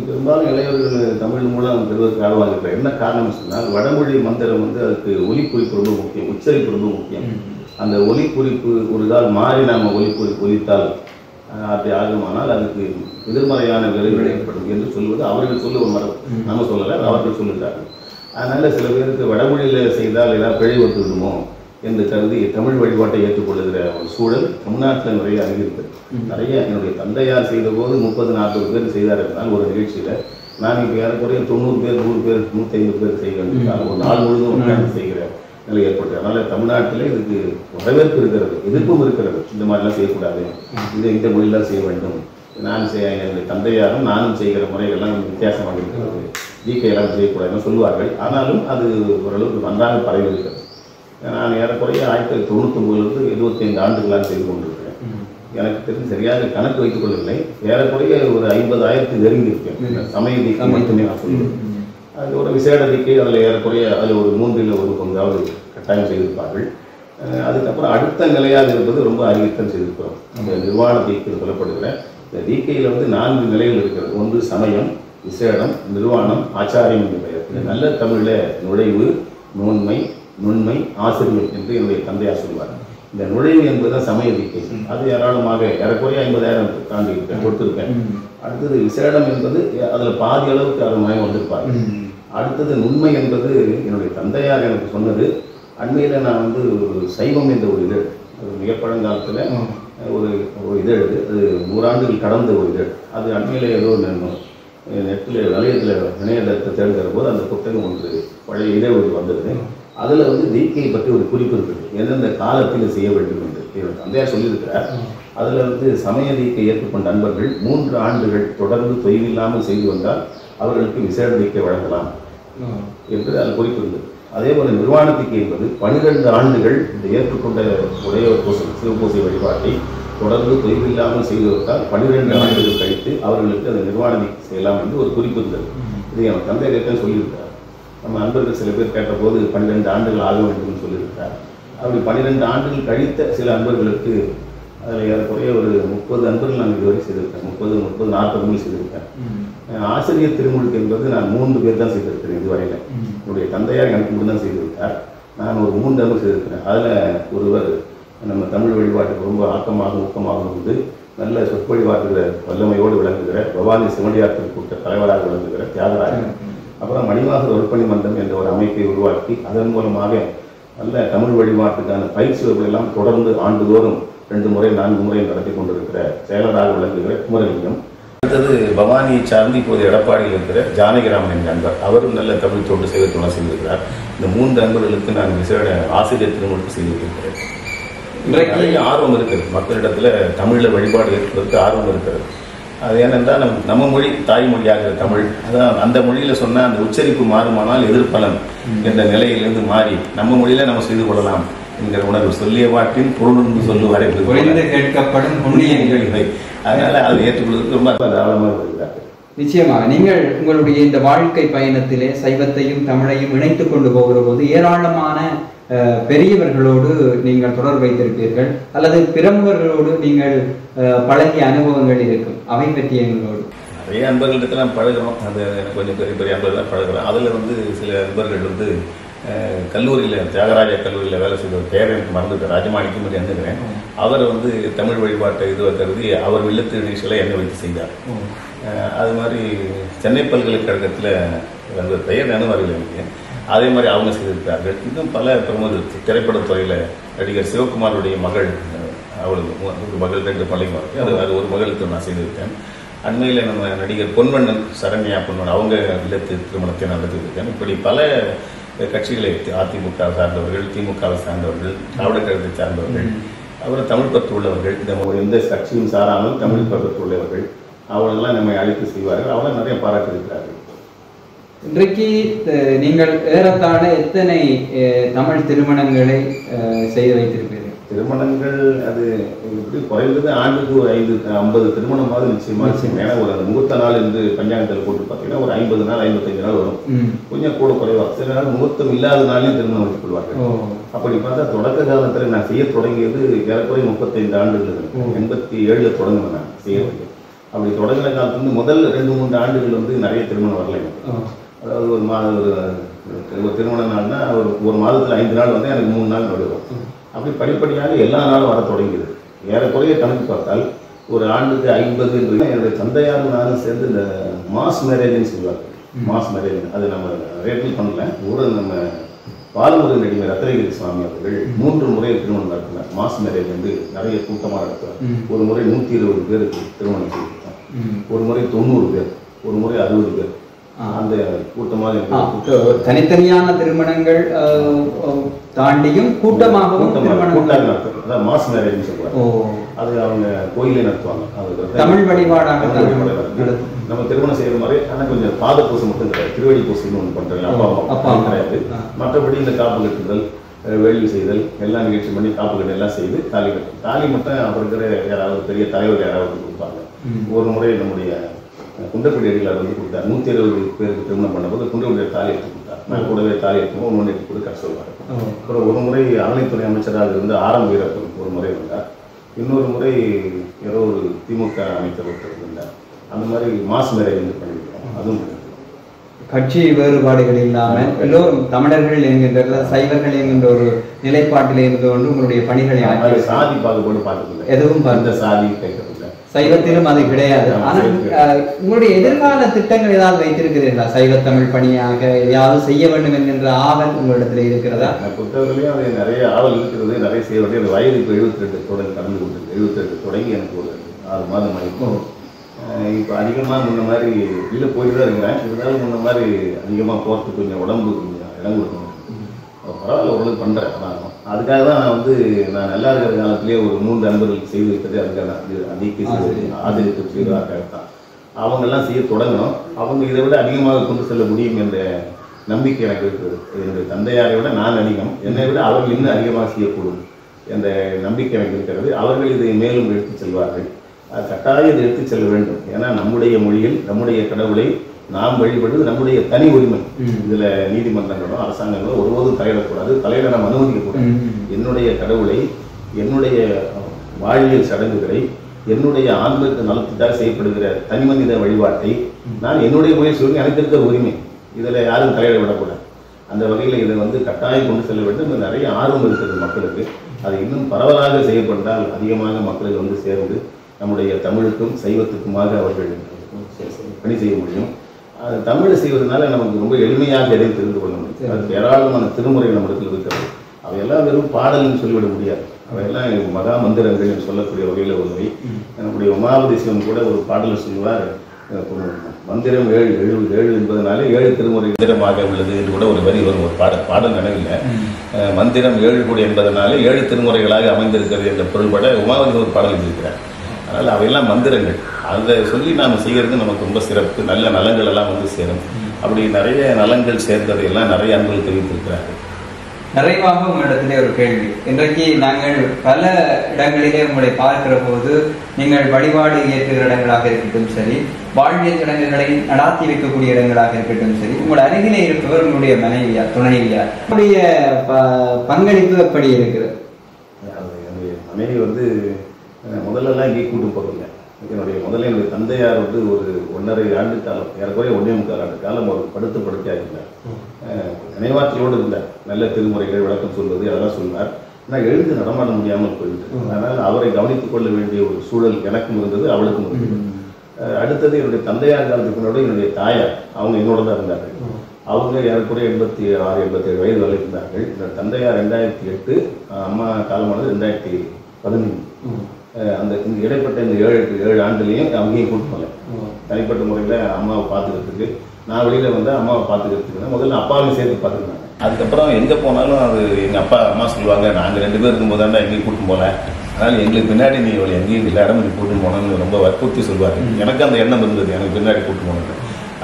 பெரும்பாலும் இளையவர்கள் தமிழ் மூலம் பெறுவதற்கு ஆர்வமாக இருக்கிறார். என்ன காரணம் சொன்னால், வடமொழி மந்திரம் வந்து அதுக்கு ஒலிக்குறிப்பு ரொம்ப முக்கியம், உச்சரிப்பு ரொம்ப முக்கியம். அந்த ஒலிக்குறிப்பு ஒரு கால் மாறி நாம் ஒலிக்குறிப்பு ஒலித்தால் அப்படி ஆகுமானால் அதுக்கு எதிர்மறையான விளைவுகள் ஏற்படும் என்று சொல்வது அவர்கள் சொல்ல ஒரு மரம். நம்ம சொல்லலை, அவர்கள் சொல்லுகிறார்கள். அதனால் சில பேருக்கு வடமொழியில் செய்தால் ஏதாவது பிழை வந்து விடுமோ என்று கருதி தமிழ் வழிபாட்டை ஏற்றுக்கொள்ளுகிற ஒரு சூழல் தமிழ்நாட்டில் நிறைய அறிவிருக்கிறது. நிறைய என்னுடைய தந்தையார் செய்த போது 30-40 பேர் செய்தார் என்றால் ஒரு நிகழ்ச்சியில் நான் இப்போ ஏறக்குறைய 90 பேர் 100 பேர் 150 பேர் செய்ய வேண்டியதால் ஒரு நாள் முழுதும் உட்கார்ந்து செய்கிற நிலை ஏற்பட்டது. அதனால் தமிழ்நாட்டில் இதுக்கு வரவேற்பு இருக்கிறது, எதிர்ப்பும் இருக்கிறது. இந்த மாதிரிலாம் செய்யக்கூடாது, இந்த மொழியெல்லாம் செய்ய வேண்டும். என்னுடைய தந்தையாரும் நானும் செய்கிற முறைகள்லாம் வித்தியாசமாக இருக்கிறது, ஜிகையெல்லாம் செய்யக்கூடாதுன்னு சொல்லுவார்கள். ஆனாலும் அது ஓரளவுக்கு நன்றாக பரவி இருக்கிறது. நான் ஏறக்குறைய 1999 75 ஆண்டுகளாக செய்து கொண்டிருக்கிறேன். எனக்கு தெரிஞ்சு சரியாக கணக்கு வைத்துக் கொள்ளவில்லை. ஏறக்குறைய ஒரு 50,000 நெருங்கி இருக்கேன். சமயதிக்கு மட்டுமே நான் சொல்லுவேன். அது ஒரு விசேட திக்கை அதில் ஏறக்குறைய அதில் ஒரு 3 பங்காவது கட்டாயம் செய்திருப்பார்கள். அதுக்கப்புறம் அடுத்த நிலையாக இருப்பது ரொம்ப அறிவித்தல் செய்திருக்கிறோம். அந்த நிர்வாண தீக்கு சொல்லப்படுகிற இந்த தீக்கையில் வந்து 4 நிலைகள் இருக்கிறது. ஒன்று சமயம், விசேடம், நிர்வாணம், ஆச்சாரியம் என்ற பெயர். இந்த நல்ல தமிழில் நுழைவு, நோன்மை, நுண்மை, ஆசிரியம் என்று என்னுடைய தந்தையார் சொல்வார். இந்த நுழைவு என்பதுதான் சமய தீக்கை. அது ஏராளமாக ஏறக்குறைய 50,000 தாண்டி இருக்கேன், கொடுத்துருக்கேன். அடுத்தது விசேடம் என்பது அதில் பாதி அளவுக்கு அருமையாக வந்திருப்பார். அடுத்தது நுண்மை என்பது என்னுடைய தந்தையார் எனக்கு சொன்னது. அண்மையில் நான் வந்து ஒரு சைவம் என்ற ஒரு இதழ், மிக பழங்காலத்தில் ஒரு இதழ், அது 100 ஆண்டுகள் கடந்த ஒரு இதழ். அது அண்மையில் ஏதோ நெட்டில் வலையத்தில் இணையதளத்தை தேடுகிற போது அந்த புத்தகம் ஒன்று பழைய இதழ் வந்தது. அதில் வந்து தீக்கையை பற்றி ஒரு குறிப்பு இருக்குது, எந்தெந்த காலத்தில் செய்ய வேண்டும் என்று என்னோட தந்தையார் சொல்லியிருக்கிறார். அதில் வந்து சமய தீக்கை ஏற்றுக்கொண்ட நண்பர்கள் 3 ஆண்டுகள் தொடர்ந்து தொய்வில்லாமல் செய்து வந்தால் அவர்களுக்கு விசேட தீக்கை வழங்கலாம் என்று அதில் குறிப்பு இருந்தது. அதே போல நிர்வாண தீக்கை என்பது 12 ஆண்டுகள் இந்த ஏற்றுக்கொண்ட உடையவர் சிவபூசை வழிபாட்டை தொடர்ந்து தொய்வில்லாமல் செய்து வந்தால் 12 ஆண்டுகள் கழித்து அவர்களுக்கு அந்த நிர்வாண தீக்கை செய்யலாம் என்று ஒரு குறிப்பு இருந்தது. இது என் தந்தையர்கிட்ட சொல்லியிருக்கிறார். நம்ம நண்பர்கள் சில பேர் கேட்டபோது 12 ஆண்டுகள் ஆக வேண்டும் என்று சொல்லியிருக்கிறார். அப்படி 12 ஆண்டுகள் கழித்த சில அன்பர்களுக்கு அதில் ஏறக்குறைய ஒரு 30 அன்பர்கள் நான் இதுவரை செய்திருக்கேன். 30-40 மொழி செய்திருக்கேன். ஆசிரியர் திருமுழுக்கு என்பது நான் 3 பேர் தான் செய்திருக்கிறேன் இதுவரையில். என்னுடைய தந்தையார் எனக்கு மட்டும் தான் செய்திருக்கார். நான் ஒரு 3 அன்பர் செய்திருக்கிறேன். அதில் ஒருவர் நம்ம தமிழ் வழிபாட்டுக்கு ரொம்ப ஆக்கமாக ஊக்கமாக இருந்து நல்ல சொற்பொழிவாற்றுகிற வல்லமையோடு விளங்குகிற பவானி சிவனடியார் திருக்கூட்ட தலைவராக விளங்குகிற தியாகராஜன். அப்புறம் மணிவாசர் ஒருப்பணி மன்றம் என்ற ஒரு அமைப்பை உருவாக்கி அதன் மூலமாக நல்ல தமிழ் வழிபாட்டுக்கான பயிற்சி வகுப்புகளெல்லாம் தொடர்ந்து ஆண்டுதோறும் 2 முறை 4 முறை நடத்தி கொண்டிருக்கிற செயலராக விளங்குகிற குமரலிங்கம். அடுத்தது பவானியை சார்ந்து இப்போது எடப்பாடியில் இருக்கிற ஜானகிராமன் என்ற நண்பர், அவரும் நல்ல தமிழ் தொண்டு சேவைத்துடன் செய்திருக்கிறார். இந்த 3 நண்பர்களுக்கு நான் விசேட ஆசிரியர் திருமுழுக்கு செய்திருக்கிறேன். நிறைய ஆர்வம் இருக்கிறது, மக்களிடத்தில் தமிழில் வழிபாடு ஏற்பதற்கு ஆர்வம் இருக்கிறது. அது ஏனென்றால் நம்ம மொழி தாய்மொழியாகிற தமிழ், அதான் அந்த மொழியில் சொன்னால் அந்த உச்சரிப்பு மாறுமானால் எதிர்பலன் என்ற நிலையிலிருந்து மாறி நம்ம மொழியில் நம்ம செய்து கொள்ளலாம் என்கிற உணர்வு சொல்லிய பாட்டின் பொருள் சொல்லுவாரை கேட்கப்படும் புண்ணிய நிகழ்வை. அதனால அதை ஏற்றுக்கொள்வதற்கு ரொம்ப தாராளமாக இருக்கிறார்கள். நிச்சயமாக நீங்கள் உங்களுடைய இந்த வாழ்க்கை பயணத்திலே சைவத்தையும் தமிழையும் இணைத்துக் கொண்டு போகிற போது ஏராளமான பெரியவர்களோடு நீங்கள் தொடர்பு வைத்திருப்பீர்கள், அல்லது பிரமுகர்களோடு நீங்கள் பழகிய அனுபவங்கள் இருக்கும். அவை பற்றிய எங்களோடு நிறைய நண்பர்களிடத்தில் நான் பழகிறோம். அது எனக்கு கொஞ்சம் பெரிய பெரிய நண்பர்கள் பழகிறோம். அதில் வந்து சில நண்பர்கள் வந்து கல்லூரியில் தியாகராஜ கல்லூரியில் வேலை செய்த ஒரு பேர் எனக்கு மறந்துட்டு ராஜமாணிக்கம் என்று எண்ணுகிறேன். அவர் வந்து தமிழ் வழிபாட்டை இதுவாக கருதி அவர் இல்லத்து நிகழ்ச்சிகளை என்னை வைத்து செய்தார். அது மாதிரி சென்னை பல்கலைக்கழகத்தில் அந்த பெயர் நினைவார்கள் எனக்கு. அதே மாதிரி அவங்க செய்திருக்கிறார்கள். இன்னும் பல பிரமுகர் திரைப்படத்துறையில் நடிகர் சிவகுமாருடைய மகள் அவளுக்கு ஒரு மகள் 2 பள்ளியும் இருக்குது. அது ஒரு மகளுக்கு நான் செய்திருக்கேன். அண்மையில் நம்ம நடிகர் பொன்வண்ணன், சரண்யா பொன்வண்ணன் அவங்க இல்லத்து திருமணத்தை நடத்தியிருக்கேன். இப்படி பல கட்சிகளை, அதிமுக சார்ந்தவர்கள், திமுகவை சார்ந்தவர்கள், திராவிட கழகத்தை சார்ந்தவர்கள், அப்புறம் தமிழ் பற்று உள்ளவர்கள், எந்த கட்சியும் சாராமல் தமிழ் பற்று உள்ளவர்கள், அவர்களெல்லாம் நம்மை அழைத்து செய்வார்கள். அவர்கள் நிறைய பாராட்டியிருக்கிறார்கள். இன்றைக்கு நீங்கள் ஏறத்தாழ எத்தனை தமிழ் திருமணங்களை செய்து வைத்திருக்கிறீர்கள்? திருமணங்கள் அது இப்படி குறைந்தது ஆண்டுக்கு ஒரு 50 திருமணமாவது நிச்சயமா செய்யும். ஏன்னா ஒரு முகூர்த்த நாள் என்று பஞ்சாங்கத்தில் போட்டு பார்த்தீங்கன்னா ஒரு 50 நாள் 55 நாள் வரும். கொஞ்சம் கூட குறைவா. சில நாள் முகூர்த்தம் இல்லாத நாளையும் திருமணம் வைத்துக் கொள்வார்கள். அப்படி பார்த்தா தொடக்க காலத்தில் நான் செய்ய தொடங்கியது ஏறக்குறைய 35 ஆண்டுகள். 87 தொடங்கினேன் நான் செய்ய. அப்படி தொடங்கின காலத்துலேருந்து முதல் 2-3 ஆண்டுகள் வந்து நிறைய திருமணம் வரல எனக்கு. அதாவது ஒரு திருமண நாள்னா ஒரு மாதத்தில் 5 நாள் வந்து எனக்கு 3 நாள் நடுவோம். அப்படி படிப்படியாக எல்லா நாளும் வர தொடங்கியது. ஏறக்குறைய கணக்கு பார்த்தால் ஒரு ஆண்டுக்கு 50 என்று என்னுடைய தந்தையாரும் நானும் சேர்ந்து இந்த மாஸ் மேரேஜ்னு சொல்லுவாங்க. மாஸ் மேரேஜ் அது நம்ம ரேட்டில் பண்ணல. ஒரு நம்ம பாலமுருகன் நடிகர் ரத்னகிரி சுவாமி அவர்கள் 3 முறை திருமணம் நடத்தினார். மாஸ் மேரேஜ் வந்து நிறைய கூட்டமாக நடத்துவார். ஒரு முறை 120 பேருக்கு திருமணம் செய்திருக்கார். ஒரு முறை 90 பேர், ஒரு முறை 60 பேர். அந்த கூட்டமாக தனித்தனியான திருமணங்கள் தாண்டியும் கூட்டமாகவும் கூட்டாக மாஸ் மேரேஜ் சொல்லுவாங்க. அது அவங்க கோயிலே நடத்துவாங்க. தமிழ் வழிபாடாக நம்ம திருமணம் செய்யற மாதிரி. ஆனால் கொஞ்சம் பாத பூசை மட்டும் கிடையாது. திருவடி பூசைன்னு ஒன்று பண்றாங்க. அப்பா கிடையாது. மற்றபடி இந்த காப்பு கட்டுதல், வேள்வி செய்தல் எல்லா நிகழ்ச்சி பண்ணி காப்பு கட்டு எல்லாம் செய்து தாலி கட்டும். தாலி மட்டும் அப்புறம் இருக்கிற யாராவது பெரிய தலைவர் யாராவது கொடுப்பாங்க. ஒரு முறை நம்முடைய குன்றக்குடி அடிகளார் வந்து கொடுத்தார். 120 பேருக்கு திருமணம் பண்ணும்போது குன்றக்குடி தாலி எடுத்து கொடுத்தார். நான் கூடவே தாலி எடுத்துவோம். 1 எடுத்து கூட கட்ட சொல்வார். அப்புறம் ஒரு முறை அறநிலைத்துறை அமைச்சராக இருந்து ஆரம் வீரப்பன் ஒரு முறை வந்தார். இன்னொரு முறை ஏதோ ஒரு திமுக அமைச்சர் ஒருத்தர் இருந்தார். அந்த மாதிரி மாஸ் மேரேஜ் வந்து பண்ணியிருக்கோம். அதுவும் கட்சி வேறுபாடுகள் இல்லாமல் எல்லோரும் தமிழர்கள் என்கின்ற சைவர்கள் என்கின்ற ஒரு நிலைப்பாட்டில் இருந்து கொண்டு உங்களுடைய பணிகளை சாதி பாகுபாடு பார்க்கல. எதுவும் அந்த சாதி கைப்பற்றல. சைவத்திலும் அது கிடையாது. ஆனால் உங்களுடைய எதிர்கால திட்டங்கள் ஏதாவது வைத்திருக்கிறீர்களா? சைவ தமிழ் பணியாக எதையாவது செய்ய வேண்டும் என்கின்ற ஆவல் உங்களிடத்துல இருக்கிறதா? புத்தகத்திலையும் அது நிறைய ஆவல் இருக்கிறது. நிறைய செய்ய வேண்டிய அந்த வயது இப்போ 72 தொடங்கி கடந்து கொண்டு 72 தொடங்கி எனக்கு ஒரு 6 மாதம் ஆகிருக்கும். இப்போ அதிகமாக முன்ன மாதிரி வெளியில் போயிட்டு தான் இருக்கிறேன். இருந்தாலும் முன்ன மாதிரி அதிகமாக போகிறதுக்கு கொஞ்சம் உடம்பு கொஞ்சம் இடம் கொடுக்கணும். பரவாயில்ல, ஓரளவுக்கு பண்ணுறேன். ஆனால் அதுக்காக தான் நான் நல்லா இருக்கிற காலத்திலேயே ஒரு 3 நண்பர்களுக்கு செய்து வைத்தது அதுக்காக ஆதரித்து செய்வதற்காக தான். அவங்கெல்லாம் செய்ய தொடங்கணும். அவங்க இதை விட அதிகமாக கொண்டு செல்ல முடியும் என்ற நம்பிக்கை எனக்கு இருக்கிறது. என்னுடைய தந்தையாரை விட நான் அதிகம், என்னை விட அவர்கள் இன்னும் அதிகமாக செய்யக்கூடும் என்ற நம்பிக்கை எனக்கு இருக்கிறது. அவர்கள் இதை மேலும் எடுத்து செல்வார்கள். கட்டாயம் இதை எடுத்து செல்ல வேண்டும். ஏன்னா நம்முடைய மொழியில் நம்முடைய கடவுளை நாம் வழிபடுவது நம்முடைய தனி உரிமை. இதுல நீதிமன்றங்களோ அரசாங்கங்களோ ஒருபோதும் தலையிடக்கூடாது. தலையிட நாம் அனுமதிக்கக்கூடாது. என்னுடைய கடவுளை, என்னுடைய வாழ்வியல் சடங்குகளை, என்னுடைய ஆன்மீக நலத்துக்காக செய்யப்படுகிற தனி மனித வழிபாட்டை நான் என்னுடைய முயற்சி சொல்லி எனக்கு இருக்கிற உரிமை. இதுல யாரும் தலையிட விடக்கூடாது. அந்த வகையில் இதை வந்து கட்டாயம் கொண்டு செல்ல வேண்டும். நிறைய ஆர்வம் இருக்கிறது மக்களுக்கு. அது இன்னும் பரவலாக செய்யப்பட்டால் அதிகமாக மக்களுக்கு வந்து சேர்ந்து நம்முடைய தமிழுக்கும் சைவத்துக்குமாக அவர்கள் பணி செய்ய முடியும். தமிழை செய்வதனால நமக்கு ரொம்ப எளிமையாக எதையும் தெரிந்து கொள்ள முடியும். அதுக்கு ஏராளமான திருமுறை நம்மிடத்தில் இருக்கிறது. அவையெல்லாம் வெறும் பாடல்னு சொல்லிவிட முடியாது. அவையெல்லாம் மகா மந்திரங்கள் என்று சொல்லக்கூடிய வகையில் உள்ளவை. நம்முடைய உமாபதி சிவன் கூட ஒரு பாடல் சொல்லுவார், மந்திரம் 7 என்பதனாலே 7 திருமுறை மந்திரமாக உள்ளது என்று கூட ஒரு வரி வரும். ஒரு பாடல் நினைவில்லை. மந்திரம் 7 கூட என்பதனாலே 7 திருமுறைகளாக அமைந்திருக்கிறது என்ற பொருள்பட உமாபதி ஒரு பாடல் இருக்கிறார். அதனால் அவையெல்லாம் மந்திரங்கள். அதை சொல்லி நாம் செய்கிறது நமக்கு ரொம்ப சிறப்பு. நல்ல நலங்கள் எல்லாம் வந்து சேரும். அப்படி நிறைய நலங்கள் சேர்ந்ததையெல்லாம் நிறைய அன்புகள் தெரிவித்திருக்கிறார்கள். நிறைவாக உங்களிடத்திலே ஒரு கேள்வி. இன்றைக்கு நாங்கள் பல இடங்களிலே உங்களை பார்க்கிற போது நீங்கள் வழிபாடு இயற்றுகிற இடங்களாக இருக்கட்டும் சரி, வாழ்வியல் சடங்குகளை நடாத்தி வைக்கக்கூடிய இடங்களாக இருக்கட்டும் சரி, உங்கள் அருகிலே இருப்பவர் உங்களுடைய மனைவியார், துணைவியார். உங்களுடைய பங்களிப்பு எப்படி இருக்கிறது? என்னுடைய மனைவி வந்து முதல்லலாம் இங்கே கூட்டு போகிறீங்க. என்னுடைய தந்தையார் வந்து ஒரு 1.5 ஆண்டு காலம், ஏறக்குறைய 1.25 ஆண்டு காலம் அவர் படுக்கையாக இருந்தார். நினைவாற்றலோடு இருந்தார். நல்ல திருமுறைகள் விளக்கம் சொல்வது அதெல்லாம் சொன்னார். ஆனால் எழுந்து நடமாட முடியாமல் போயிட்டு, அதனால் அவரை கவனித்துக் கொள்ள வேண்டிய ஒரு சூழல் எனக்கும் இருந்தது, அவளுக்கும் இருந்தது. அடுத்தது என்னுடைய தந்தையார் காலத்துக்கு முன்னாடி என்னுடைய தாயார் அவங்க என்னோட தான் இருந்தார்கள். அவங்க ஏறக்குறைய 86-87 வயது வரை இருந்தார்கள். இந்த தந்தையார் 2008, அம்மா காலமானது 2015. அந்த இந்த இடைப்பட்ட இந்த 7 ஆண்டுலேயும் அங்கேயும் கூட்டு போகல. தனிப்பட்ட முறையில் அம்மாவை பார்த்துக்கிறதுக்கு நான் வெளியில் வந்து அம்மாவை பார்த்துக்கிறதுக்கு முதல்ல அப்பாவையும் சேர்த்து பார்த்துக்கினாங்க. அதுக்கப்புறம் எங்கே போனாலும் அது எங்கள் அப்பா அம்மா சொல்லுவாங்க, நாங்கள் 2 பேர் இருக்கும்போது தாண்டா எங்கேயும் கூட்டும் போகல, அதனால் எங்களுக்கு பின்னாடி நீ இவ்வளோ எங்கேயும் எல்லா இடமும் நீ கூட்டும் போனோன்னு ரொம்ப வற்புறுத்தி சொல்லுவார். எனக்கு அந்த எண்ணம் இருந்தது, எனக்கு பின்னாடி கூட்டும் போனது.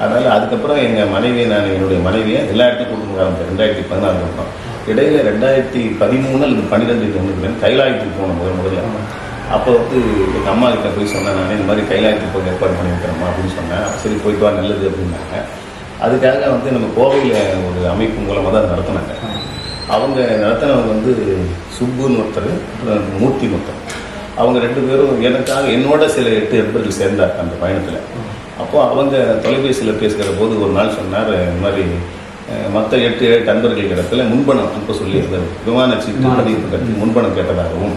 அதனால் அதுக்கப்புறம் எங்கள் மனைவியை என்னுடைய மனைவியை எல்லா இடத்தையும் கூட்டும் போக ஆரம்பித்தேன். 2016 அப்புறம் இடையில 2013 அல்லது 12 ஒன்று கைலாயத்துக்கு போன முதல்ல. அப்போ வந்து எங்கள் அம்மா கிட்ட போய் சொன்னேன், நான் இந்த மாதிரி கைலாயத்துக்கு போய் ஏற்பாடு பண்ணி வைக்கிறேம்மா அப்படின்னு சொன்னேன். சரி போயிட்டு வா, நல்லது அப்படின்னாங்க. அதுக்காக வந்து நம்ம கோவையில் ஒரு அமைப்பு மூலமாக தான் நடத்தினாங்க. அவங்க நடத்தினவங்க வந்து சுப்புன்னு ஒருத்தர், மூர்த்தின்னு ஒருத்தர். அவங்க 2 பேரும் எனக்காக என்னோட சில 8 நண்பர்கள் சேர்ந்தார் அந்த பயணத்தில். அப்போது அவங்க தொலைபேசியில் பேசுகிற போது ஒரு நாள் சொன்னார், இந்த மாதிரி மற்ற 8 நண்பர்கள் இடத்துல முன்பணம் அனுப்ப சொல்லி விமான சீட்டு பதிவு முன்பணம் கேட்டதாகவும்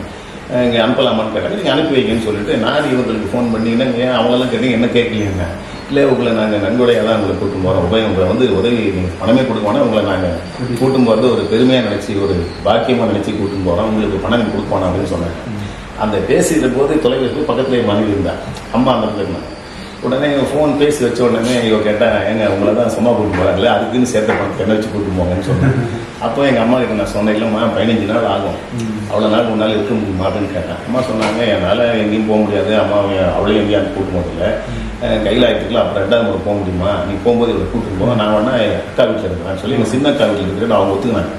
இங்கே அனுப்பலாமான்னு கேட்டாங்க. நீங்கள் அனுப்பி வைங்கன்னு சொல்லிட்டு நான் இவங்களுக்கு ஃபோன் பண்ணி என்னங்க அவங்களெல்லாம் கேட்டீங்க என்ன கேட்கலையாங்க, இல்லை உங்களை நாங்கள் நன்கொடையாக தான் உங்களை கூட்டும் போகிறோம், உங்களை வந்து உதவி நீங்கள் பணமே கொடுக்கணும், உங்களை நாங்கள் கூட்டும் போகிறது ஒரு பெருமையாக நினச்சி ஒரு பாக்கியமாக நினச்சி கூட்டும் போகிறோம், உங்களுக்கு பணம் கொடுக்கணும் அப்படின்னு சொன்னாங்க. அந்த பேசிகிற போது தொலைபேசி பக்கத்துலேயே மனைவி இருந்தார், அம்மா அந்த இடத்துல இருந்தாங்க. உடனே ஃபோன் பேசி வச்ச உடனே இவங்க கேட்டால் எங்க உங்களை தான் சும்மா கூட்டு போகிறாங்களே, அதுக்குன்னு சேர்த்த பணத்தை என்ன வச்சு கூட்டு போங்கன்னு சொன்னேன். அப்போ எங்கள் அம்மா கிட்ட நான் சொன்னேன், இல்லைம்மா 15 நாள் ஆகும், அவ்வளோ நாள் 3 நாள் இருக்க முடியுமான்னு கேட்டேன். அம்மா சொன்னாங்க, என்னால் எங்கேயும் போக முடியாது, அம்மா அவளையும் எங்கேயும் அந்த கூட்டு போதில்லை, கைலாயத்துக்குலாம் அப்புறம் 2வது முறை போக முடியுமா, நீ போகும்போது இவரை கூப்பிட்டு போங்க, நான் வேணா அக்கா வீட்டில் இருக்கிறேன்னு சொல்லி எங்கள் சின்ன அக்கா வீட்டில் இருக்கிறேன் அவங்க ஒத்துக்கினாங்க.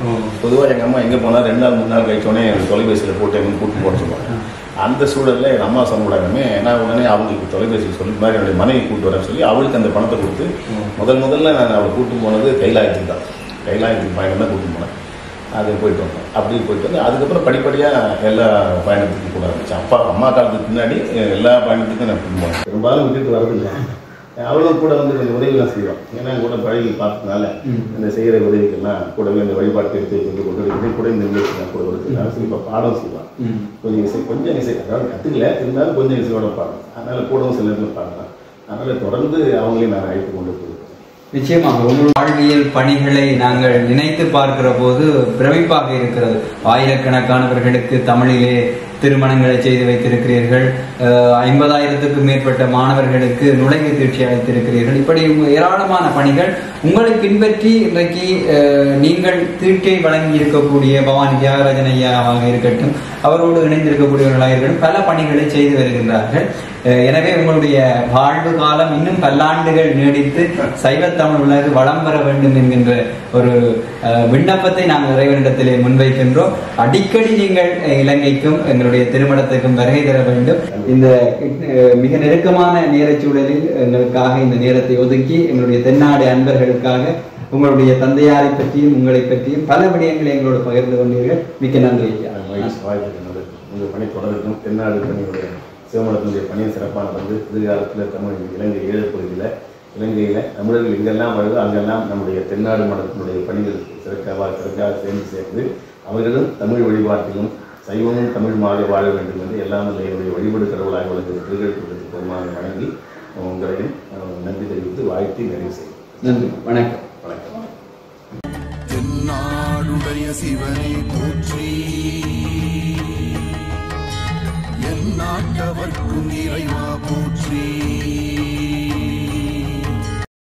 பொதுவாக எங்கள் அம்மா எங்கே போனால் 2 நாள் 3 நாள் கழிச்சோடனே எனக்கு தொலைபேசியில் போட்டு எங்கே கூப்பிட்டு போட சொல்லுவாங்க. அந்த சூழலில் எங்கள் அம்மா சொல்லக்கூடாதுமே, நான் உடனே அவங்களுக்கு தொலைபேசி சொல்லி மாதிரி என்னுடைய மனைவி கூப்பிட்டு வரேன்னு சொல்லி அவளுக்கு அந்த பணத்தை கொடுத்து முதல்ல நான் அவளை கூப்பிட்டு போனது கைலாயத்துக்கு தான். கைலாயத்துக்கு பயணம் தான் கூப்பிட்டு போனேன். அது போயிட்டு வந்தேன். அப்படி போயிட்டு வந்து அதுக்கப்புறம் படிப்படியாக எல்லா பயணத்துக்கும் கூட இருந்துச்சு. அம்மா காலத்துக்கு பின்னாடி எல்லா பயணத்துக்கும் நான் கூப்பிட்டு போனேன். பெரும்பாலும் விட்டுட்டு வரதில்லை. அவளும் கூட வந்து கொஞ்சம் உதவிலாம் செய்வோம். ஏன்னா கூட பழகி பார்த்ததுனால இந்த செய்கிற உதவிகள்லாம் கூடவே இந்த வழிபாட்டு எடுத்து கொண்டு இதை கூட இந்த நிகழ்ச்சி கூட கொடுத்துருக்காங்க. சரி இப்போ பாடம் செய்வான், கொஞ்சம் இசை அதாவது கற்றுக்கல, இருந்தாலும் கொஞ்சம் இசையோட பாடம், அதனால் கூடவும் சில நேரத்தில் பாடலாம். அதனால் தொடர்ந்து அவங்களையும் நான் அழைத்து கொண்டு போயிருக்கேன். நிச்சயமாக உங்கள் வாழ்வியல் பணிகளை நாங்கள் நினைத்து பார்க்கிற போது பிரமிப்பாக இருக்கிறது. ஆயிரக்கணக்கானவர்களுக்கு தமிழிலே திருமணங்களை செய்து வைத்திருக்கிறீர்கள், 50,000க்கும் மேற்பட்ட மாணவர்களுக்கு நுழைவு தீட்சி அளித்திருக்கிறீர்கள். இப்படி ஏராளமான பணிகள் உங்களை பின்பற்றி இன்றைக்கு நீங்கள் தீட்சை வழங்கி இருக்கக்கூடிய பவானி தியாகராஜன் ஐயாவாக இருக்கட்டும், அவரோடு இணைந்திருக்கக்கூடியவர்களாக இருக்கட்டும், பல பணிகளை செய்து வருகின்றார்கள். எனவே உங்களுடைய வாழ்வு காலம் இன்னும் பல்லாண்டுகள் நீடித்து சைவத்தமிழ் உலகு வளம் பெற வேண்டும் என்கின்ற ஒரு விண்ணப்பத்தை நாங்கள் இறைவனிடத்திலே முன்வைக்கின்றோம். அடிக்கடி நீங்கள் இலங்கைக்கும் எங்களுடைய திருமணத்துக்கும் வருகை தர வேண்டும். இந்த மிக நெருக்கமான நேரச்சூழலில் எங்களுக்காக இந்த நேரத்தை ஒதுக்கி எங்களுடைய தென்னாடு அன்பர்களுக்காக உங்களுடைய தந்தையாரை பற்றியும் உங்களை பற்றியும் பல விடயங்களை எங்களோடு பகிர்ந்து கொண்டீர்கள். மிக்க நன்றி. உங்கள் பணி தொடரட்டும். தென்னாடு பணியுடைய சிவமடத்தினுடைய பணியை சிறப்பான வந்து எதிர்காலத்தில் தமிழ் இலங்கை ஈழப்பகுதியில் இலங்கையில் தமிழர்கள் எங்கெல்லாம் வருதோ அங்கெல்லாம் நம்முடைய தென்னாடு மடத்தினுடைய பணிகள் சிறக்காக சேர்ந்து அவர்களும் தமிழ் வழிபாட்டிலும் சைவமும் தமிழுமாக வாழ வேண்டும் என்று எல்லாம் என்னுடைய வழிபாடு கடவுளாக வளர்ந்து திருக்கழுக்கு பெருமானை வணங்கி உங்களையும் நன்றி தெரிவித்து வாழ்த்தி நிறைவு செய்யும். நன்றி. வணக்கம். வணக்கம். தென்னாடுடைய சிவனை போற்றி, எந்நாட்டவர்க்கும் இறைவா போற்றி.